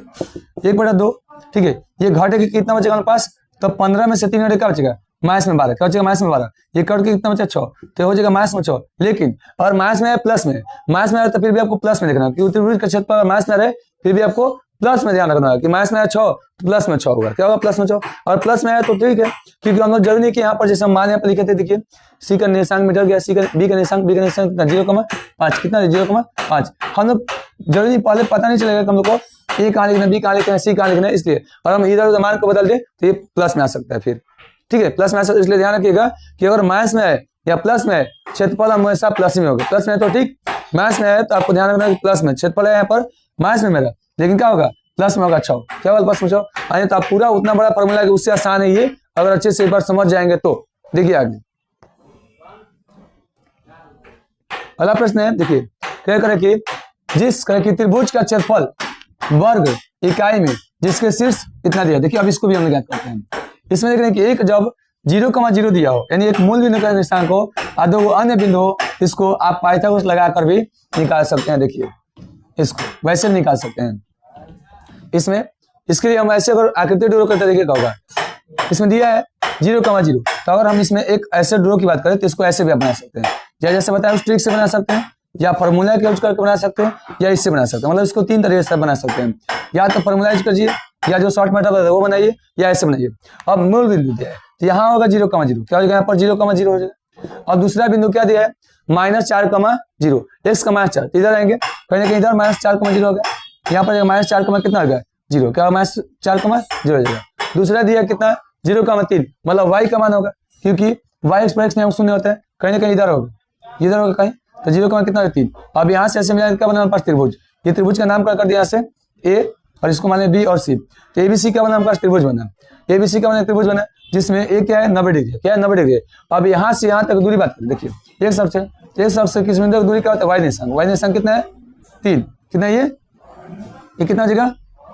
1/2, ठीक है, ये घटे के कितना बचेगा हमारे पास, तो 15 में से 3 घटे क्या बचेगा माइनस में 12, क्या बचेगा माइनस में 12, ये कट के कितना बचा 6, तो हो जाएगा माइनस में 6। लेकिन और माइनस में है प्लस में, माइनस में है तो फिर भी आपको प्लस में देखना, क्योंकि त्रिभुज का क्षेत्रफल माइनस में रहे फिर भी आपको प्लस में ध्यान रखना है कि माइनस में है 6 तो प्लस में 6 होगा, क्या होगा प्लस में 6, और प्लस में है तो ठीक है, क्योंकि हम लोग जरूरी नहीं कि यहाँ पर जैसे हम मान यहाँ पर लिखे थे, देखिए सी का निर्देशांक मीटर गया, सी का बी का निर्देशांक कितना 0,5 कितना 0,5, हम लोग जरूरी नहीं, पहले पता नहीं चलेगा कि हम लोग को ए कहाँ लिखना, बी कहाँ लिखना, सी कहाँ लिखना है, इसलिए और हम इधर उधर मान को बदल दे तो ये प्लस में आ सकता है फिर, ठीक है प्लस में आ सकता है। इसलिए ध्यान रखिएगा कि अगर माइनस में है या प्लस में है, क्षेत्रफल हमेशा प्लस में होगा, प्लस में है तो ठीक, माइनस में है तो आपको ध्यान रखना है प्लस में, क्षेत्रफल है यहाँ पर माइनस में मेरा, लेकिन क्या होगा प्लस में होगा 6, क्या होगा प्लस में 6। आइए तो आप पूरा उतना बड़ा फॉर्मूला है कि उससे आसान है ये, अगर अच्छे से एक बार समझ जाएंगे तो। देखिए आगे अगला प्रश्न है, देखिए क्या करें कि जिस त्रिभुज का क्षेत्रफल वर्ग इकाई में जिसके शीर्ष इतना दिया, देखिए अब इसको भी हम ज्ञात करते हैं। इसमें देख रहे हैं कि एक जब 0,0 दिया हो, यानी एक मूल बिंदु का निर्देशांक हो और दो अन्य बिंदु हो, इसको आप पाइथागोरस लगाकर भी निकाल सकते हैं। देखिए इसको वैसे भी निकाल सकते हैं। इसमें इसके लिए हम ऐसे अगर आकृति ड्रॉ करते देखिए क्या होगा, इसमें दिया है 0,0, तो अगर हम इसमें एक ऐसे ड्रॉ की बात करें तो इसको ऐसे भी बना सकते हैं, या जैसे बताया उस ट्रिक से बना सकते हैं, या फॉर्मूला के यूज करके बना सकते हैं, या इससे बना सकते हैं। मतलब इसको 3 तरीके से बना सकते हैं, या तो फॉर्मूला यूज करिए, या जो शॉर्ट मेथड है वो बनाइए, या ऐसे बनाइए। अब मूल बिंदु दिया है तो यहाँ होगा 0,0, क्या हो जाएगा यहाँ पर 0,0 हो जाएगा। और दूसरा बिंदु क्या दिया है -4,0, x का -4, इधर आएंगे कहीं ना कहीं इधर -4,0 हो गया, यहाँ पर -4, कितना हो गया 0, क्या -4,0 हो जाएगा। दूसरा दिया कितना 0,3, मतलब y का मान होगा, क्योंकि y x में शून्य होता है, कहीं ना कहीं इधर होगा कहीं, तो 0, कितना 3। अब यहाँ से ऐसे मिला क्या बना पास त्रिभुज, ये त्रिभुज का नाम कर दिया यहाँ से a और इसको माने b और c, तो ABC का बना पास त्रिभुज बना, ABC का बना त्रिभुज बना जिसमें a क्या है 90 डिग्री, क्या है 90 डिग्री। अब यहाँ से यहाँ तक दूरी बात करें, देखिए एक सबसे किस बिंदु की दूरी क्या होता है y निर्देशांक कितना है 3, कितना ये कितना हो जाएगा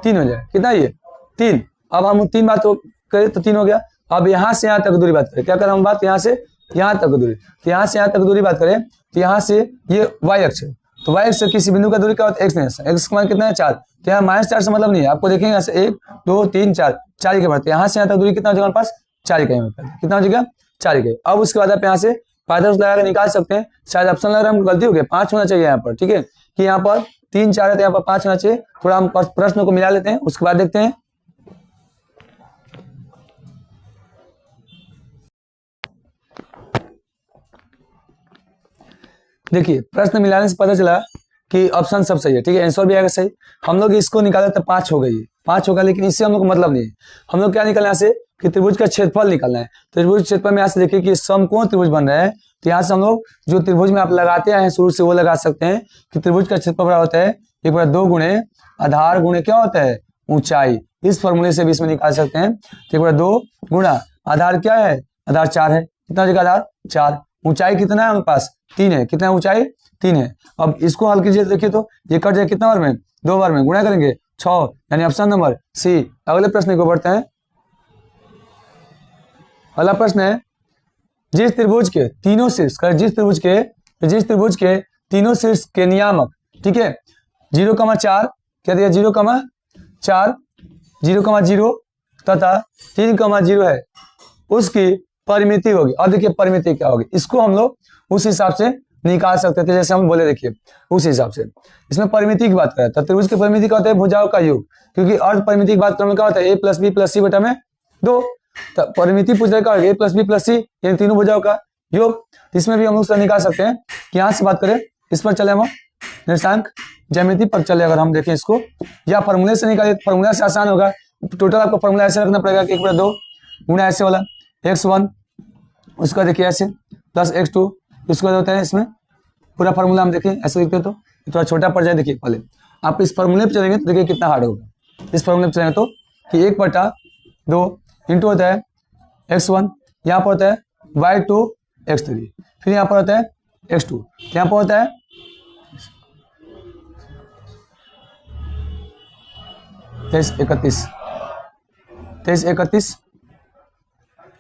3 हो जाएगा, कितना ये 3। अब हम 3 बात करें तो 3 हो गया। अब यहाँ से यहाँ तक दूरी बात करें, क्या करें हम बात यहाँ से यहाँ तक दूरी, तो यहाँ से यहाँ तक दूरी बात करें तो यहाँ से ये y अक्ष है, तो y अक्ष से किसी बिंदु का दूरी क्या होता है x का मान कितना है 4, तो यहाँ -4 से मतलब नहीं है, आपको देखेंगे यहाँ से 1 2 3 4 के बढ़ते, यहाँ से यहाँ तक दूरी कितना हो जाएगा हमारे पास 4 इकाई होता है, कितना हो जाएगा 4 इकाई। अब उसके बाद आप यहाँ से पाइथागोरस लगाकर निकाल सकते हैं। शायद ऑप्शन लग रहा है हमको गलती हो गई, 5 होना चाहिए यहाँ पर, ठीक है कि यहाँ पर 3 4 है तो यहाँ पर 5 होना चाहिए। थोड़ा हम प्रश्न को मिला लेते हैं, उसके बाद देखते हैं। देखिए प्रश्न मिलाने से पता चला कि ऑप्शन सब सही है, ठीक है आंसर भी आएगा सही। हम लोग इसको निकाले तो 5 हो गई, 5 होगा, लेकिन इससे हम लोग को मतलब नहीं है। हम लोग क्या निकालना है यहाँ से कि त्रिभुज का क्षेत्रफल निकालना है। त्रिभुज क्षेत्रफल में यहाँ से देखिए कि समकोण त्रिभुज बन रहा है, तो यहाँ से हम लोग जो त्रिभुज में आप लगाते हैं शुरू से वो लगा सकते हैं कि त्रिभुज का क्षेत्रफल बड़ा होता है 1/2 गुणे आधार गुणे क्या होता है ऊंचाई। इस फॉर्मूले से भी इसमें निकाल सकते हैं, 1/2 गुणा आधार क्या है आधार 4 है, कितना जगह आधार 4, ऊंचाई कितना है हमारे पास 3 है, कितना ऊंचाई 3 है। अब इसको हल कीजिए, देखिए तो ये कट जाए कितना बार में 2 बार में, गुणा करेंगे 6, यानी ऑप्शन नंबर सी। अगले प्रश्न को बढ़ते हैं। अगला प्रश्न है जिस त्रिभुज के तीनों शीर्ष तीनों शीर्ष के नियामक, ठीक है 0,4 क्या दिया 0,4 0,0 तथा 3,0 है, उसकी परिमिति होगी। और देखिए परिमिति क्या होगी, इसको हम लोग उस हिसाब से निकाल सकते थे जैसे हम बोले, देखिए उस हिसाब से इसमें परिमिति की बात करें तो त्रिभुज की परिमिति क्या होता है भुजाओं का योग, क्योंकि अर्ध परिमिति की बात करने में क्या होता है a + b + c बटा में 2, तो परिमिति पूछ रहे क्या होगा a + b + c यानी तीनों भुजाओं का योग। इसमें भी हम लोग निकाल सकते हैं कि यहाँ से बात करें इस पर चले हम निर्देशांक ज्यामिति पर चले, अगर हम देखें इसको या फॉर्मूले से निकाले, फॉर्मूला से आसान होगा। टोटल आपको फॉर्मूला ऐसे रखना पड़ेगा कि 1/2 गुणा ऐसे वाला x1, उसका देखिए ऐसे प्लस x2, इसको होता है इसमें पूरा फार्मूला हम देखें ऐसे लिखते तो थोड़ा छोटा पड़ जाए। देखिए पहले आप इस फार्मूले पे चलेंगे तो देखिए कितना हार्ड होगा। इस फार्मूले पे चलेंगे तो कि 1/2 इंटू होता है x1, यहाँ पर होता है y2 x3, फिर यहाँ पर होता है x2, यहाँ पर होता है 23 31,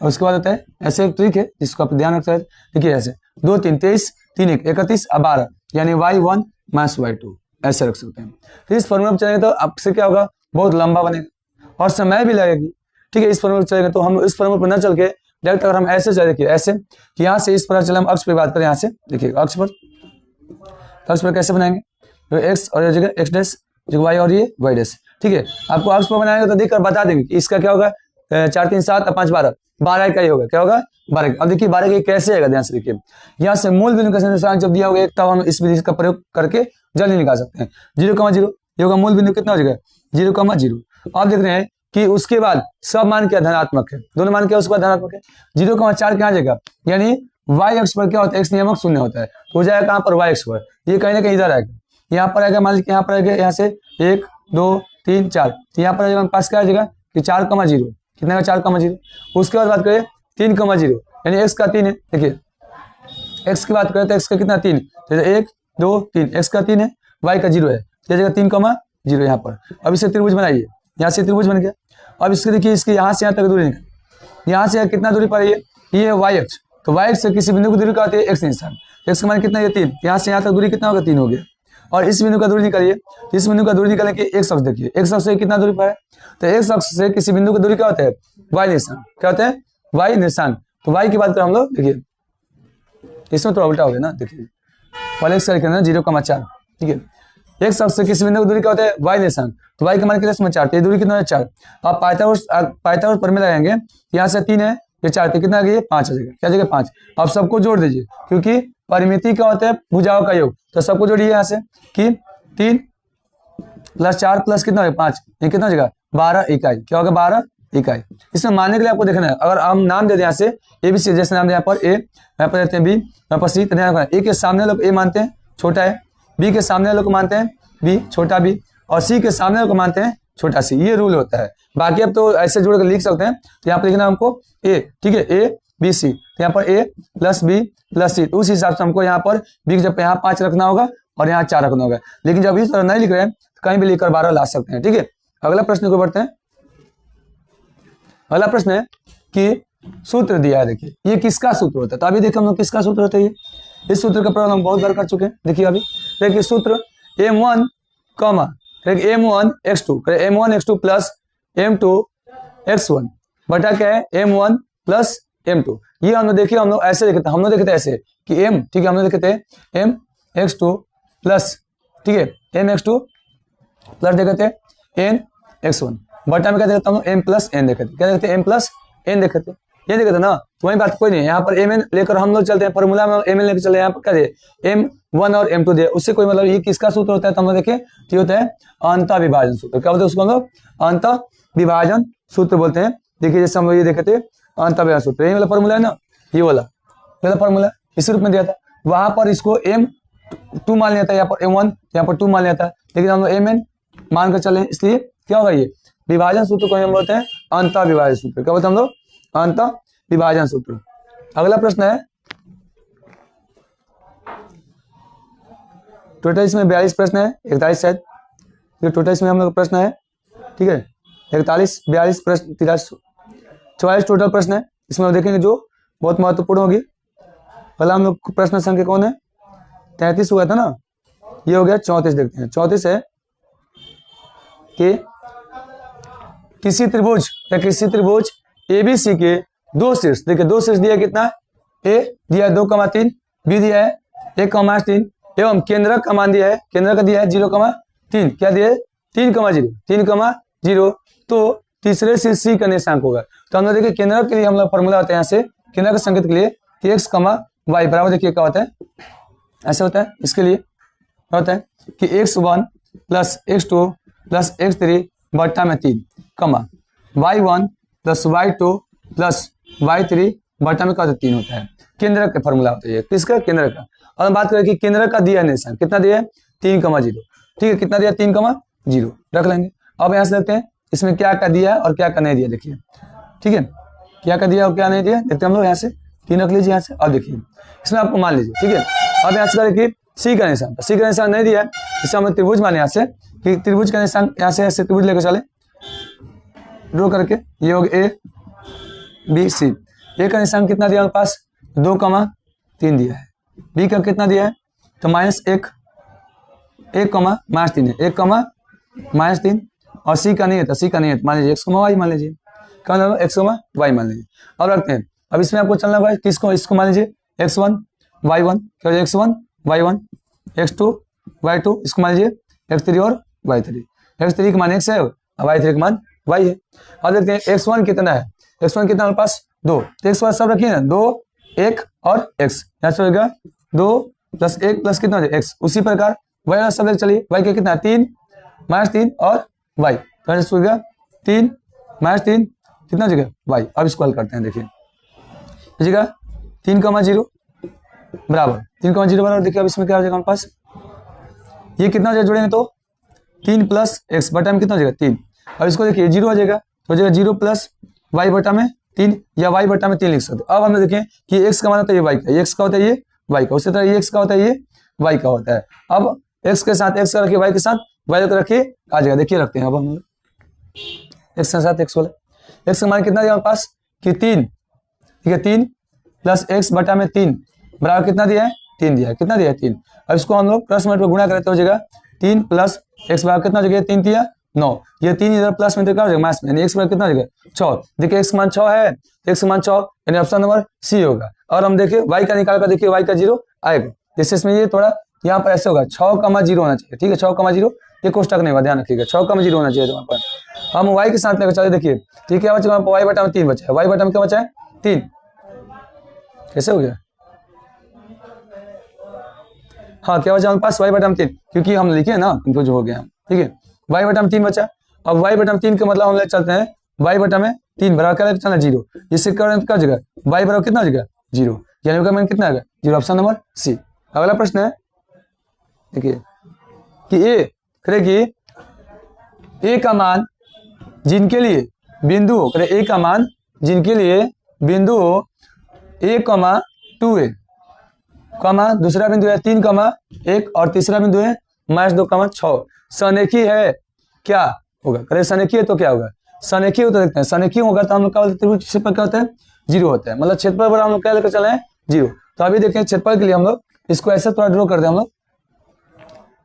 और उसके बाद होता है ऐसे एक ट्रिक है जिसको आप ध्यान रख सकते हैं। देखिए ऐसे 2 3 23 3 1 31 और 12, यानी y1 माइनस y2 ऐसे रख सकते हैं। फिर इस फॉर्मूला में चलेंगे तो आपसे क्या होगा, बहुत लंबा बनेगा और समय भी लगेगी। ठीक है, इस फॉर्मूला में चलेंगे तो हम इस फॉर्मूला पर न चल के डायरेक्ट अगर हम ऐसे चले, देखिए ऐसे कि यहाँ से इस पर चले, हम अक्ष पे बात करें, यहाँ से देखिए अक्ष पर कैसे बनाएंगे, तो एक्स और ये जगह एक्स डैश, जो वाई और ये वाई डैश। ठीक है, आपको अक्ष पर बनाएंगे तो देखकर बता देंगे कि इसका क्या होगा, 4 3 7 और 5 12, 12 का ही होगा, क्या होगा 12 का। अब देखिए 12 का कैसे आएगा, ध्यान से देखिए, यहाँ से मूल बिंदु का निर्देशांक जब दिया होगा एक, तब हम इस विधि का प्रयोग करके जल्दी निकाल सकते हैं। 0,0 ये होगा मूल बिंदु, कितना हो जाएगा 0,0। आप देख रहे हैं कि उसके बाद सब मान क्या धनात्मक है, दोनों मान क्या उसके बाद धनात्मक है। 0,4 क्या जगह, यानी y अक्ष पर क्या होता है, x नियामक 0 होता है, तो हो जाएगा कहाँ पर, y अक्ष पर। ये कहीं ना कहीं इधर आएगा, यहाँ पर आएगा, मान लीजिए यहाँ पर आएगा, यहाँ से 1 2 3 4, तो यहाँ पर आएगा पास क्या आ जाएगा कि 4,0, कितना का 4,0। उसके बाद बात करें 3,0, यानी x का 3 है। देखिए x की बात करें तो x का कितना 3, तो 1 2 3, x का 3 है, y का 0 है, तो जगह 3,0 यहाँ पर। अब इसे त्रिभुज बनाइए, यहाँ से त्रिभुज बन गया। अब इसके देखिए, इसकी यहाँ से यहाँ तक दूरी निकल, यहाँ से कितना दूरी पर है, ये है y अक्ष, तो y अक्ष से किसी बिंदु की दूरी क्या होती है, x निशान, x का मान कितना है 3, यहाँ से यहाँ तक दूरी कितना होगा 3 हो गया। और इस बिंदु का दूरी निकालिए, इस बिंदु का दूरी निकालने के x अक्ष, देखिए x अक्ष से कितना दूरी पर है, तो x अक्ष से किसी बिंदु की दूरी क्या होता है, y निशान, क्या होता है y निशान। तो y की बात करें हम लोग, देखिए इसमें थोड़ा उल्टा हो गया ना, देखिए पहले x का ना 0,4, ठीक है, x अक्ष से किसी बिंदु की दूरी क्या होता है, y निशान, तो y का मान कितना है 4, तो ये दूरी कितना है 4। आप पाइथागोरस प्रमेय लगाएंगे, यहाँ से 3 है, ये 4, तो कितना आ गया 5 आ जाएगा, क्या जगह 5। आप सबको जोड़ दीजिए, क्योंकि परिमिति क्या होता है, भुजाओं का योग, तो सबको जोड़िए यहाँ से कि 3 + 4 प्लस कितना है 5, ये कितना जगह 12 इकाई, क्या होगा 12 इकाई। इसमें मानने के लिए आपको देखना है, अगर हम नाम दे दें यहाँ से ए बी सी, जैसे नाम दे यहाँ पर ए, यहाँ पर देते हैं बी, यहाँ पर सी, तो ध्यान रखना ए के सामने लोग ए मानते हैं छोटा है, बी के सामने लोग मानते हैं बी छोटा बी, और सी के सामने लोग मानते हैं छोटा सी, ये रूल होता है। बाकी अब तो ऐसे जोड़ कर लिख सकते हैं, तो यहाँ पर लिखना हमको ए, ठीक है, ए बी सी, तो यहाँ पर ए प्लस बी प्लस सी, तो उस हिसाब से हमको यहाँ पर बी की जब यहाँ 5 रखना होगा और यहाँ 4 रखना होगा। लेकिन जब इस तरह नहीं लिख रहे हैं तो कहीं भी लिखकर 12 ला सकते हैं। ठीक है, अगला प्रश्न को बढ़ते हैं। अगला प्रश्न है कि सूत्र दिया है, देखिए ये किसका सूत्र होता है, तो अभी देखिए हम लोग किसका सूत्र होता है, ये इस सूत्र का प्रयोग हम बहुत बार कर चुके हैं। देखिए अभी देखिए सूत्र m1 m1 x2 m1 x2 plus m2 x1 बटा क्या है m1 प्लस m2। ये हम लोग देखिए, हम लोग ऐसे देखे थे, हम लोग देखे थे ऐसे कि m, ठीक है, हम लोग देखे थे m x2 प्लस, ठीक है, m x2 प्लस देखे थे n x1 बटा में क्या देखते हम लोग m प्लस n देखे थे, क्या देखते m प्लस n देखे थे, ये देखे थे ना। तो वही बात कोई नहीं, यहाँ पर mn लेकर हम लोग चलते हैं, फॉर्मूला में mn लेकर चले, यहाँ पर क्या दे m1 और m2 दे, उससे कोई मतलब ये किसका सूत्र होता है, तो हम लोग देखे ये होता है अंतः विभाजन सूत्र। क्या बोलते हैं उसको हम लोग, अंतः विभाजन सूत्र बोलते हैं। देखिए जैसे हम लोग ये देखे थे अंतः विभाजन सूत्र, यही वाला फॉर्मूला है ना, ये वाला फॉर्मूला इसी रूप में दिया था, वहां पर इसको m2 मान लिया था, यहाँ पर m1, यहाँ पर 2 मान लिया था, लेकिन हम लोग mn मान कर चले, इसलिए क्या होगा ये विभाजन सूत्र को हम बोलते हैं अंतः विभाजन सूत्र। क्या बोलते हैं हम लोग, अंतः विभाजन सूत्र। अगला प्रश्न है, टोटल इसमें 42 प्रश्न है, 41 शायद, ये टोटल इसमें हम लोग प्रश्न है, ठीक है, 41 42 प्रश्न 43 44 टोटल प्रश्न है। इसमें हम देखेंगे जो बहुत महत्वपूर्ण होगी। पहला हम लोग प्रश्न संख्या कौन है, 33 हुआ था ना, ये हो गया 34। देखते हैं 34 है कि किसी त्रिभुज ABC के दो शीर्ष, देखिए दो शीर्ष दिया कितना, A दिया है 2,3, B दिया है 1,3 एवं केंद्रक का मान दिया है, केंद्रक का दिया है 0,3, क्या दिया है 3,0, तो तीसरे शीर्ष C का निर्देशांक होगा। तो हम लोग देखिए केंद्रक के लिए हम लोग फॉर्मूला होता है, यहाँ से केंद्रक के संकेत के लिए कि x, y बराबर, देखिए क्या होता है, ऐसे होता है, इसके लिए होता है कि x1 plus x2 plus x3 बट्टा में 3, y1 plus y2 plus y3 बट्टा में क्या होता है 3 होता है। केंद्रक का फॉर्मूला होता है, किसका, केंद्रक का। और हम बात करें कि केंद्रक का दिया निर्देशांक कितना दिया है 3,0, ठीक है, कितना दिया 3,0 रख लेंगे। अब यहाँ से देखते हैं इसमें क्या क्या दिया है और क्या क्या नहीं दिया, देखिए, ठीक है, क्या क्या दिया और क्या नहीं दिया, देखते हैं हम लोग यहाँ से 3 रख लीजिए यहाँ से। अब देखिए इसमें आपको मान लीजिए, ठीक है। अब यहाँ से देखिए सी का निशान, सी का निशान नहीं दिया है, इसे हम त्रिभुज माने यहाँ से कि त्रिभुज का निशान यहाँ से ऐसे त्रिभुज लेकर चले ड्रॉ करके, ये हो गया ए बी सी। ए का निशान कितना दिया हमारे पास 2,3 दिया है, बी का कितना दिया है तो -1 -3 है, 1, -3 और सी का नहीं है तो सी का नहीं है मान लीजिए x, y मान लीजिए, क्या x, y मान लीजिए। अब रखते हैं, अब इसमें आपको चलना होगा किसको, इसको मान लीजिए x1 y1, क्या हो जाए x1 y1, x2 y2, इसको मान लीजिए x3 और y3, x3 का मान x है और y3 का मान y है। अब देखते हैं x1 कितना है, x1 कितना हमारे पास 2, तो x1 सब रखिए ना 2 1 और x, यहाँ से होगा 2 + 1 + कितना हो जाए x। उसी प्रकार y वाला सब लेकर चलिए, y का कितना 3 -3 और y, तो ऐसे होगा 3 -3 कितना हो जाएगा y। अब इसको हल करते हैं, देखिए जगह 3,0 बराबर 3,0 बराबर, देखिए अब इसमें क्या हो जाएगा हमारे पास, ये कितना हो जाएगा जोड़ेंगे तो 3 + x बटा में कितना हो जाएगा 3। अब इसको देखिए 0 हो जाएगा, तो हो जाएगा 0 + y बटा में 3 या y बटा में 3 लिख सकते। अब हमने देखें कि x का मान होता है ये y का, x का होता है ये y का, उसी तरह ये x का होता है ये y का होता है। अब x के साथ x का रखिए, y के साथ y को रखिए आ जाएगा। देखिए रखते हैं अब हम x के साथ x वाला, x का मान कितना दिया हमारे पास कि 3, ठीक है 3 + x बटा में 3 बराबर कितना दिया है 3 दिया है, कितना दिया है 3। अब इसको हम लोग प्लस में गुणा करें तो हो जाएगा 3 + x बराबर कितना हो जाएगा 3 3 9, ये 3 इधर प्लस में तो क्या हो जाएगा माइनस में, यानी x बराबर कितना हो जाएगा 6। देखिए x का मान 6 है, x का मान 6 यानी ऑप्शन नंबर सी होगा। और हम देखिए y का निकाल कर देखिए y का 0 आएगा, जैसे इसमें ये थोड़ा यहाँ पर ऐसे होगा 6,0 होना चाहिए, ठीक है 6,0, ये कोष्टक नहीं होगा, ध्यान रखिएगा 6,0 होना चाहिए वहाँ पर। हम y के साथ लेकर चले, देखिए ठीक है बच्चा y बटा में 3 बचा है, y बटा में क्या बचा है 3, कैसे हो गया, हाँ क्या बचा हमारे पास y बटा में 3, क्योंकि हम लिखे ना कंफ्यूज हो गया, ठीक है y बटा में 3 बचा। अब y बटा में 3 का मतलब हम लेकर चलते हैं y बटा में 3 बराबर क्या लेकर चलना 0, इससे क्या जगह y बराबर कितना जगह 0, यानी का मान कितना आएगा 0, ऑप्शन नंबर सी। अगला प्रश्न है देखिए कि ए करेगी ए का मान जिनके लिए बिंदु करे ए का मान जिनके लिए बिंदु a, 2a, दूसरा बिंदु है 3,1 और तीसरा बिंदु है -2,6 सनेखी है, क्या होगा, करे सनेखी है तो क्या होगा, सनेखी हो तो देखते हैं, सनेखी होगा तो हम लोग क्या बोलते हैं क्षेत्रफल क्या होता है 0 होता है, मतलब क्षेत्रफल बराबर हम लोग क्या लेकर चले हैं 0। तो अभी देखें क्षेत्रफल के लिए हम लोग इसको ऐसे थोड़ा ड्रॉ कर दें हम लोग,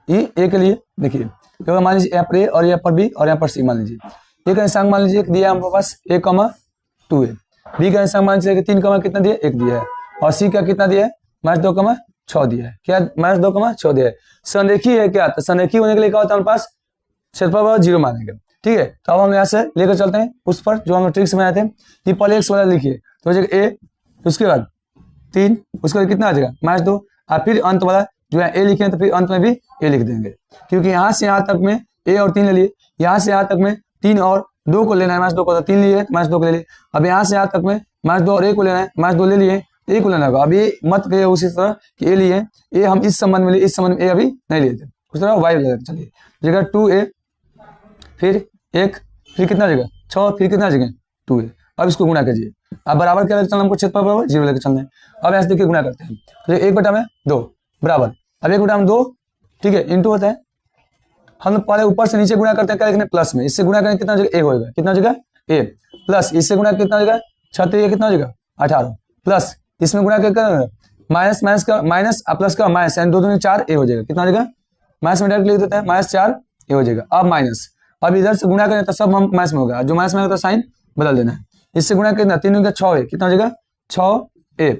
ये ए के लिए देखिए क्योंकि मान लीजिए यहाँ पर ए और यहाँ पर बी और यहाँ पर सी मान लीजिए, ए का निशान मान लीजिए दिया है हमारे पास a, 2a, बी का निशान मान लीजिए 3, कितना दिया 1 दिया है, और सी का कितना दिया है -2,6 दिया है, क्या -2,6 दिया है। सनेखी है क्या, तो सनेखी होने के लिए क्या होता है हमारे पास क्षेत्रफल 0 मानेंगे, ठीक है। तो अब हम यहाँ से लेकर चलते हैं उस पर जो हम ट्रिक्स में आए थे कि पहले x वाला लिखिए तो हो जाएगा a, उसके बाद 3, उसके बाद कितना आ जाएगा -2, और फिर अंत वाला जो है a लिखे तो फिर अंत में भी a लिख देंगे, क्योंकि यहाँ से यहाँ तक में a और 3 ले लिए, यहाँ से यहाँ तक में 3 और 2 को लेना है, -2 को तो 3 लिए -2 को ले लिए। अब यहाँ से यहाँ तक में -2 और a को लेना है, -2 ले लिए, a को लेना होगा। अब ये मत कहिए उसी तरह कि a लिए, a हम इस संबंध में लिए, इस संबंध में a अभी नहीं लिए थे, उस तरह y ले चलिए जगह 2a, फिर 1, फिर कितना जगह 6, फिर कितना जगह 2a। अब इसको गुणा कीजिए, अब बराबर क्या लेकर चलना हमको क्षेत्रफल बराबर 0 लेकर चलना है। अब यहाँ से देखिए गुणा करते हैं तो 1 बटा में 2 बराबर, अब 1 बटा में 2, ठीक है इंटू होता है, हम पहले ऊपर से नीचे गुणा करते हैं क्या लिखना प्लस में, इससे गुणा करें कितना जगह a होगा, कितना जगह a, प्लस इससे गुणा कितना जगह 6 कितना जगह 18, प्लस इसमें गुणा कर माइनस का माइनस प्लस का माइनस, यानी 2 दूनी 4 a हो जाएगा, कितना जगह माइनस में डायरेक्ट लिख देते हैं -4 a हो जाएगा। अब माइनस, अब इधर से गुणा करें तो सब हम माइनस में होगा, जो माइनस में होगा तो साइन बदल देना है, इससे गुणा कितना 3 दूनी 6 a, कितना हो जाएगा 6a,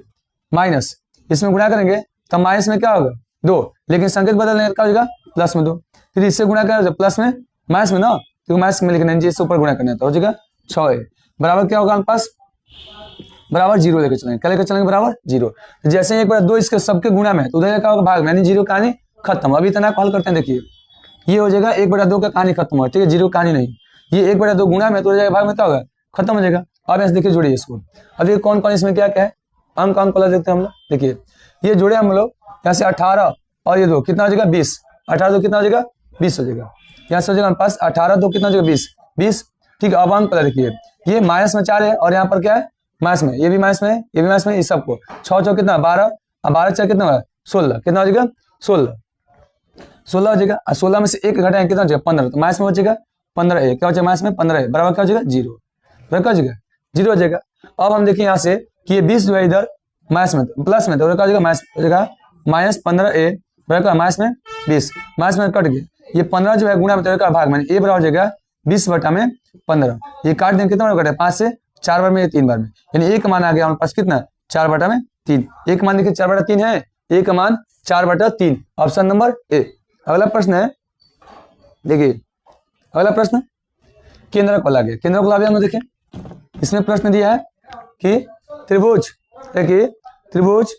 माइनस इसमें गुणा करेंगे तब माइनस में क्या होगा 2, लेकिन संकेत बदलने का हो जाएगा प्लस में 2, फिर इससे गुणा करें प्लस में माइनस में ना, क्योंकि माइनस में लिखना है, इससे ऊपर गुणा करना तो हो जाएगा 6a बराबर क्या होगा हमारे पास बराबर 0 लेकर चलेंगे, क्या लेकर चलेंगे बराबर 0। जैसे 1/2 इसके सबके गुणा में तो उधर क्या होगा भाग में, यानी 0 कहानी खत्म। अभी इतना हल करते हैं, देखिए ये हो जाएगा 1/2 का कहानी खत्म हो, ठीक है 0 कहानी नहीं, ये 1/2 गुणा में तो हो जाएगा भाग में क्या होगा खत्म हो जाएगा। अब ऐसे देखिए जोड़िए इसको, अब ये कौन कौन इसमें क्या क्या है अंक वाला देखते हैं हम लोग, देखिए ये जोड़े हम लोग यहाँ से 18 और ये 2 कितना हो जाएगा 20, 18 2 कितना हो जाएगा 20 हो जाएगा, यहाँ से हो जाएगा हमारे पास 18 2 कितना हो जाएगा 20, ठीक है। अब अंक वाला देखिए ये माइनस में 4 है और यहाँ पर क्या है माइनस में, ये भी माइनस में, ये भी माइनस में, इस सबको 6 चौक कितना 12 और 12 चार कितना हुआ 16, कितना हो जाएगा 16 हो जाएगा। और 16 में से एक घटाएंगे कितना हो जाएगा 15, तो माइनस में हो जाएगा 15a, क्या हो जाएगा माइनस में 15a बराबर क्या हो जाएगा 0, बराबर क्या हो जाएगा 0 हो जाएगा। अब हम देखिए यहाँ से कि ये 20 जो है इधर माइनस में प्लस में, तो क्या हो जाएगा माइनस हो जाएगा माइनस 15a बराबर माइनस में 20, माइनस में कट गया, ये 15 जो है गुणा में तो भाग में, a बराबर हो जाएगा 20/15, ये काट देंगे कितना कटे 5 से 4 बार में, ये 3 बार में, यानी एक मान आ गया हमारे पास कितना 4/3, एक मान देखिए 4/3 है, एक मान 4/3, ऑप्शन नंबर ए। अगला प्रश्न है, देखिए अगला प्रश्न केंद्रक वाला गया, केंद्रक वाला हम देखें, इसमें प्रश्न दिया है कि त्रिभुज, देखिए त्रिभुज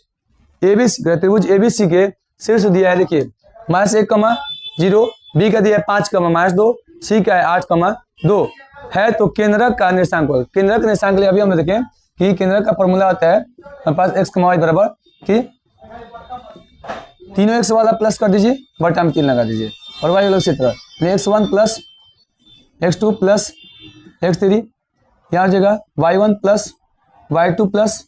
एबीसी के शीर्ष दिया है, देखिए -1,0, बी का दिया है 5,-2, सी का है 8,2 है, तो केंद्रक का निर्देशांक, केंद्रक के निर्देशांक के लिए अभी हम देखें कि केंद्रक का फॉर्मूला होता है हमारे पास x, y बराबर कि तीनों x वाला प्लस कर दीजिए बटा में 3 लगा दीजिए, और y वाला उसी तरह x1 plus x2 plus x3, यहाँ हो जाएगा y1 plus y2 plus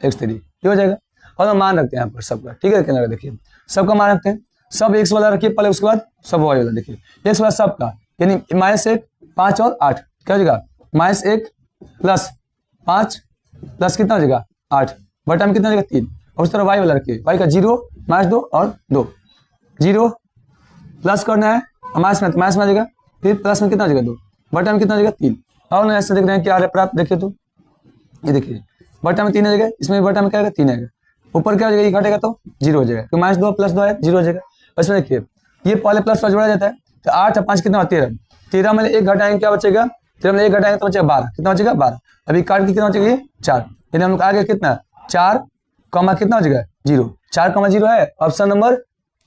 x3, ये हो जाएगा। और हम मान रखते हैं यहाँ पर सबका, ठीक है केंद्र का, देखिए सबका मान रखते हैं, सब x वाला रखिए पहले, उसके बाद सब y वाला, देखिए x वाला सबका यानी -1 5 और 8, क्या हो जाएगा -1 प्लस 5 प्लस कितना हो जाएगा 8 बटा में कितना हो जाएगा 3, और उस तरह y वाला रखिए, y का 0 -2 और 2, 0 प्लस करना है माइनस में, तो माइनस में आ जाएगा, फिर प्लस में कितना हो जाएगा 2 बटा में कितना हो जाएगा 3, और ऐसे देख रहे हैं क्या आ रहा है प्राप्त, देखिए तो ये देखिए बटा में 3 आ जाएगा, इसमें बटा में क्या आएगा 3 आएगा, ऊपर क्या हो जाएगा ये घटेगा तो 0 हो जाएगा, तो -2 + 2 है 0 हो जाएगा। इसमें देखिए ये पहले प्लस जोड़ा जाता है, तो 8 और 5 कितना 13, 13 में 1 घटाएंगे क्या बचेगा, 13 में 1 घटाएंगे तो बचेगा 12, कितना बचेगा 12, अभी काट के कितना बचेगा 4, यानी हम लोग आगे कितना 4, कितना हो जाएगा 0, 4,0 है, ऑप्शन नंबर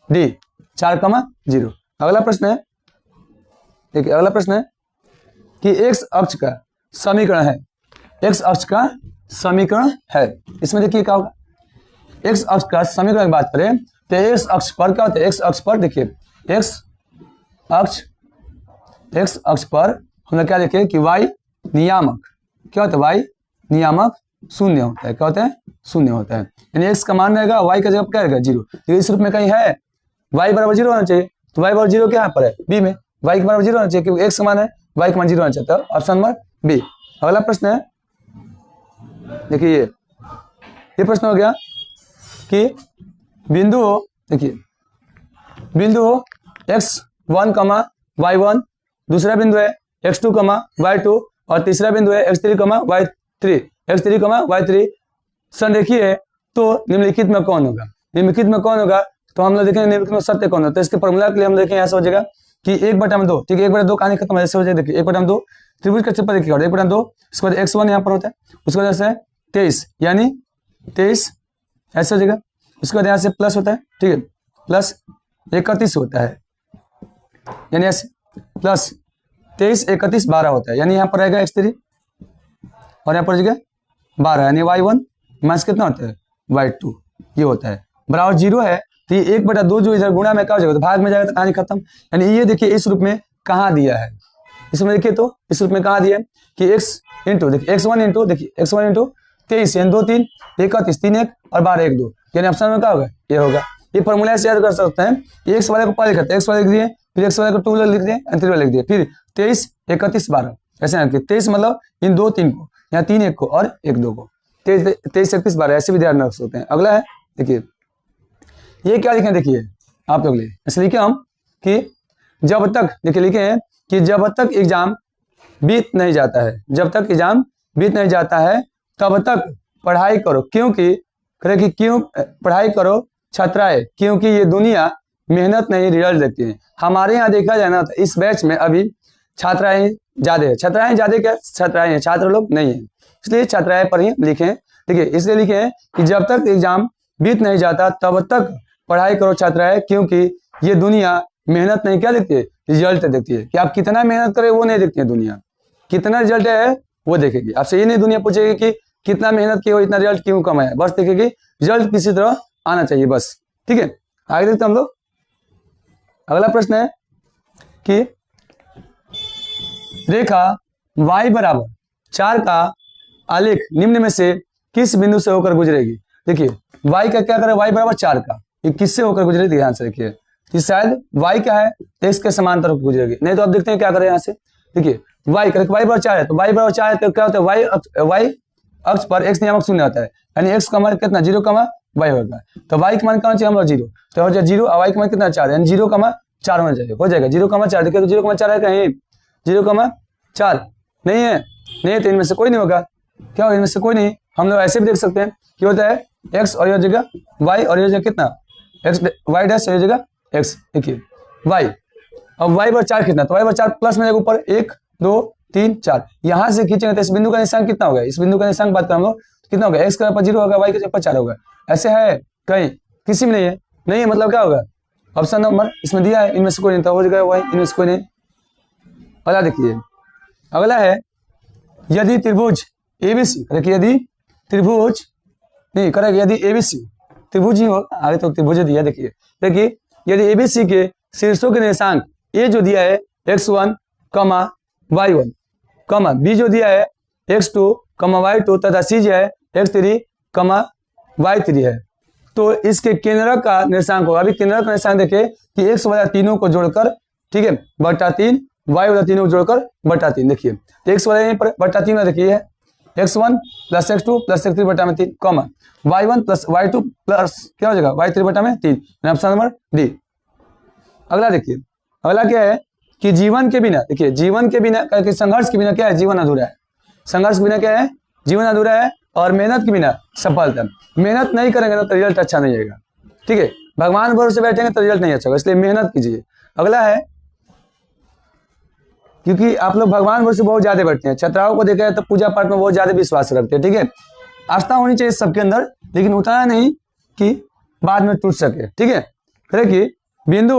डी 4,0। अगला प्रश्न है, देखिए अगला प्रश्न है कि x अक्ष का समीकरण है, x अक्ष का समीकरण है, इसमें देखिए क्या होगा, x अक्ष का समीकरण की बात करें तो x अक्ष पर क्या होता है, x अक्ष पर देखिए x अक्ष पर हम लोग क्या देखें कि y नियामक क्या होता है, y नियामक 0 होता है, क्या होता है 0 होता है, यानी x का मान रहेगा, y का जगह क्या रहेगा 0, तो इस रूप में कहीं है y बराबर 0 होना चाहिए, तो y बराबर 0 क्या पर है b में, y के बराबर 0 होना चाहिए क्योंकि x का मान है, y का मान 0 होना चाहिए, तो ऑप्शन नंबर बी। अगला प्रश्न है, देखिए ये प्रश्न हो गया कि बिंदु हो, देखिए बिंदु हो x1, y1, दूसरा बिंदु है x2, y2, और तीसरा बिंदु है x3, y3 संरेखीय है, तो निम्नलिखित में कौन होगा, निम्नलिखित में कौन होगा, तो हम लोग देखेंगे निम्नलिखित में सत्य कौन होता है, तो इसके फॉर्मूला के लिए हम देखें यहाँ से हो जाएगा कि 1/2, ठीक है 1/2 कहानी खत्म है, ऐसे हो जाएगा, देखिए 1/2 त्रिभुज का क्षेत्रफल देखिए 1/2, उसके बाद x1 यहाँ पर होता है, उसके बाद से 23 यानी 23 ऐसे हो जाएगा, उसके बाद यहाँ से प्लस होता है, ठीक है प्लस 31 होता है, यानी ऐसे प्लस 23 31 12 होता है, यानी यहाँ पर रहेगा x3 और यहाँ पर जगह 12, यानी y1 माइनस कितना होता है y2, ये होता है बराबर 0 है, तो ये 1/2 जो इधर गुणा में क्या हो जाएगा, तो भाग में जाएगा तो कहानी खत्म, यानी ये देखिए इस रूप में कहाँ दिया है, इसमें देखिए तो इस रूप में कहाँ दिया है कि x इंटू देखिए x1 इंटू 23 यानी 2 3 31 3 1 और 12 1 2, यानी ऑप्शन में क्या होगा ये होगा। ये फॉर्मूला से याद कर सकते हैं, x वाले को पहले लिखते हैं, x वाले लिख दिए, फिर x वाले को 2 लिख दिए, 3 वाले लिख दिए, फिर 23 31 12 ऐसे रखिए, 23 मतलब इन 2 3 को, यहाँ 3 1 को और 1 2 को, 23 31 12 ऐसे भी ध्यान रख सकते हैं। अगला है देखिए ये क्या लिखे, देखिए आप लोग लिए ऐसे लिखे हम कि जब तक देखिए लिखे हैं कि जब तक एग्जाम बीत नहीं जाता है, जब तक एग्जाम बीत नहीं जाता है तब तक पढ़ाई करो, क्योंकि क्यों पढ़ाई करो छात्राएं, क्योंकि ये दुनिया मेहनत नहीं रिजल्ट देखती है। हमारे यहाँ देखा जाए ना तो इस बैच में अभी छात्राएं ज्यादा है, छात्राएं ज्यादा क्या छात्राएं हैं, छात्र लोग नहीं है, इसलिए छात्राएं पर ही लिखे हैं, देखिए इसलिए लिखे हैं कि जब तक एग्जाम बीत नहीं जाता तब तक पढ़ाई करो छात्राएं, क्योंकि ये दुनिया मेहनत नहीं क्या देखती है रिजल्ट देखती है, कि आप कितना मेहनत करें वो नहीं देखती है दुनिया, कितना रिजल्ट है वो देखेगी, आपसे ये नहीं दुनिया पूछेगी कि कितना मेहनत किया हो इतना रिजल्ट क्यों कम है, बस देखेगी रिजल्ट किसी तरह आना चाहिए बस, ठीक है। आगे देखते हम लोग, अगला प्रश्न है कि रेखा y बराबर 4 का आलेख निम्न में से किस बिंदु से होकर गुजरेगी। देखिए y का क्या करें, y बराबर 4 का, ये किससे होकर गुजरेगी, ध्यान से देखिए कि शायद y क्या है, x के समांतर होकर गुजरेगी। नहीं तो आप देखते हैं क्या करें यहाँ से, देखिए y बराबर 4 है, तो y बराबर 4 है तो क्या होता है, y अक्ष पर x नियामक शून्य होता है, यानी x का मान कितना 0, y होगा। तो y का मान क्या होना चाहिए हमारा 0, तो हो जाए 0 और y का मान कितना 4, यानी 0,4 होना चाहिए, हो जाएगा 0,4। देखिए तो 0,4 है कहीं, 0,4 नहीं है, नहीं है तो इनमें से कोई नहीं होगा, क्या होगा इनमें से कोई नहीं। हम लोग ऐसे भी देख सकते हैं कि होता है x और ये जगह y और ये जगह कितना x y डैश और ये जगह x। देखिए y, अब y पर 4 कितना, तो y पर 4 प्लस में ऊपर 1 2 3 4, यहाँ से खींचेंगे तो इस बिंदु का निशान कितना होगा, इस बिंदु का निशान बात करें हम लोग कितना होगा, x का पर 0 होगा, y का पर 4 होगा। ऐसे है कहीं, किसी में नहीं है, नहीं है मतलब क्या होगा, ऑप्शन नंबर इसमें दिया है, इनमें से कोई नहीं, तो हो जाएगा y, इनमें से कोई नहीं। अगला देखिए, अगला है यदि त्रिभुज एबीसी, देखिए यदि त्रिभुज नहीं करेगा, यदि एबीसी त्रिभुज ही हो, आगे तो त्रिभुज दिया। देखिए यदि एबीसी के शीर्षों के निर्देशांक ए जो दिया है x1, y1, बी जो दिया है x2, y2 तथा सी जो है x3, y3 है, तो इसके केंद्रक का निर्देशांक होगा। अभी केंद्रक का निर्देशांक देखिए कि x वाला तीनों को जोड़कर, ठीक है, बटा 3, y वाला तीनों को जोड़कर बटा 3। देखिए x वाला यहीं पर बटा 3 देखिए x1 plus x2 plus x3 बटा में 3, y1 प्लस y2 प्लस क्या हो जाएगा y3 बटा में 3, ऑप्शन नंबर डी। अगला देखिए, अगला क्या है कि जीवन के बिना, देखिए जीवन के बिना, संघर्ष के बिना क्या है, जीवन अधूरा है। संघर्ष के बिना क्या है, जीवन अधूरा है। और मेहनत के बिना सफलता, मेहनत नहीं करेंगे ना तो रिजल्ट अच्छा नहीं आएगा, ठीक है, भगवान भरोसे बैठेंगे तो रिजल्ट नहीं अच्छा होगा, इसलिए मेहनत कीजिए। अगला है, क्योंकि आप लोग भगवान भरोसे बहुत ज्यादा बैठते हैं, छात्राओं को देखा तो पूजा पाठ में बहुत ज्यादा विश्वास रखते हैं, ठीक है, आस्था होनी चाहिए सबके अंदर, लेकिन उतना नहीं कि बाद में टूट सके, ठीक है। देखिए बिंदु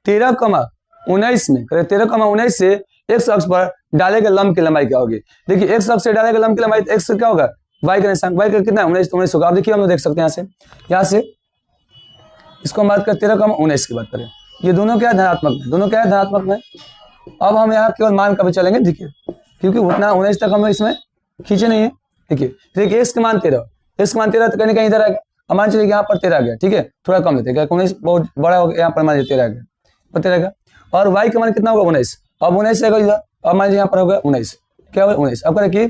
13,19 में 13,19 से x अक्ष पर डाले गए लंब की लंबाई क्या होगी। देखिए x अक्ष से डाले गए लंब की लंबाई x क्या होगा, y का निशान, y का कितना 19 होगा। आप देखिए हम लोग देख सकते हैं यहाँ से इसको हम बात करें 13,19 की बात करें, ये दोनों क्या धनात्मक है, दोनों क्या है धनात्मक में। अब हम यहाँ केवल मान का भी चलेंगे, देखिए क्योंकि उतना 19 तक हम इसमें खींचे नहीं है। देखिए x का मान 13, x का मान 13 तो कहीं कहीं इधर आ गया, अब मान चलिए यहाँ पर 13 आ गया, ठीक है, थोड़ा कम लेते हैं, 19 बहुत बड़ा हो गया, यहाँ पर मान लीजिए 13 आ गया, पर 13 का, और y का मान कितना होगा 19, अब 19 आएगा इधर, अब मान लीजिए यहाँ पर होगा 19, क्या होगा 19। अब करें कि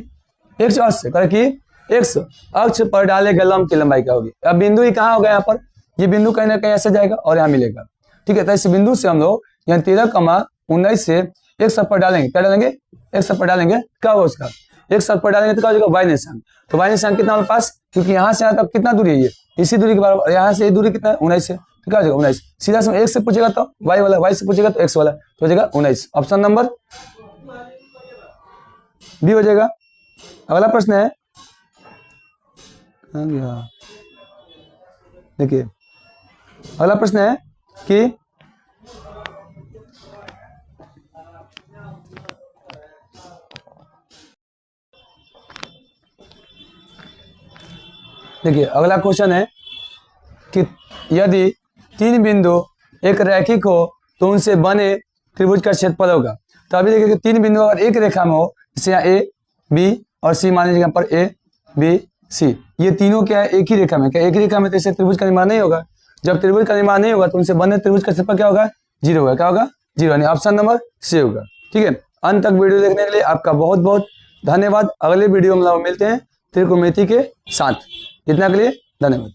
x अक्ष से करें कि x अक्ष पर डाले गए लंब की लंबाई क्या होगी। अब बिंदु ही कहाँ होगा, यहाँ पर ये बिंदु कहीं ना कहीं ऐसे जाएगा और यहाँ मिलेगा, ठीक है। तो इस बिंदु से हम लोग यहाँ 13,19 से x अक्ष पर डालेंगे, क्या डालेंगे, x अक्ष पर डालेंगे, क्या होगा उसका, x अक्ष पर डालेंगे तो क्या हो जाएगा y निशान। तो y निशान कितना हमारे पास, क्योंकि यहाँ से यहाँ तक कितना दूरी है, ये इसी दूरी के बराबर, यहाँ से ये दूरी कितना है 19 से, तो क्या हो जाएगा 19। सीधा से x से पूछेगा तो y वाला, y से पूछेगा तो x वाला, तो हो जाएगा 19, ऑप्शन नंबर बी हो जाएगा। अगला प्रश्न है, देखिए अगला प्रश्न है कि देखिए अगला क्वेश्चन है कि यदि 3 बिंदु एक रैखिक हो तो उनसे बने त्रिभुज का क्षेत्रफल होगा। तो अभी देखिए 3 बिंदु अगर एक रेखा में हो, जैसे यहाँ ए बी और सी, मान लीजिए यहाँ पर ए बी सी, ये तीनों क्या है एक ही रेखा में, क्या एक ही रेखा में, तो इससे त्रिभुज का निर्माण नहीं होगा। जब त्रिभुज का निर्माण नहीं होगा तो उनसे बने त्रिभुज का क्षेत्रफल क्या होगा, 0 होगा, क्या होगा 0, यानी ऑप्शन नंबर सी होगा, ठीक है। अंत तक वीडियो देखने के लिए आपका बहुत बहुत धन्यवाद। अगले वीडियो में हम मिलते हैं त्रिकोणमिति के साथ, इतना के लिए धन्यवाद।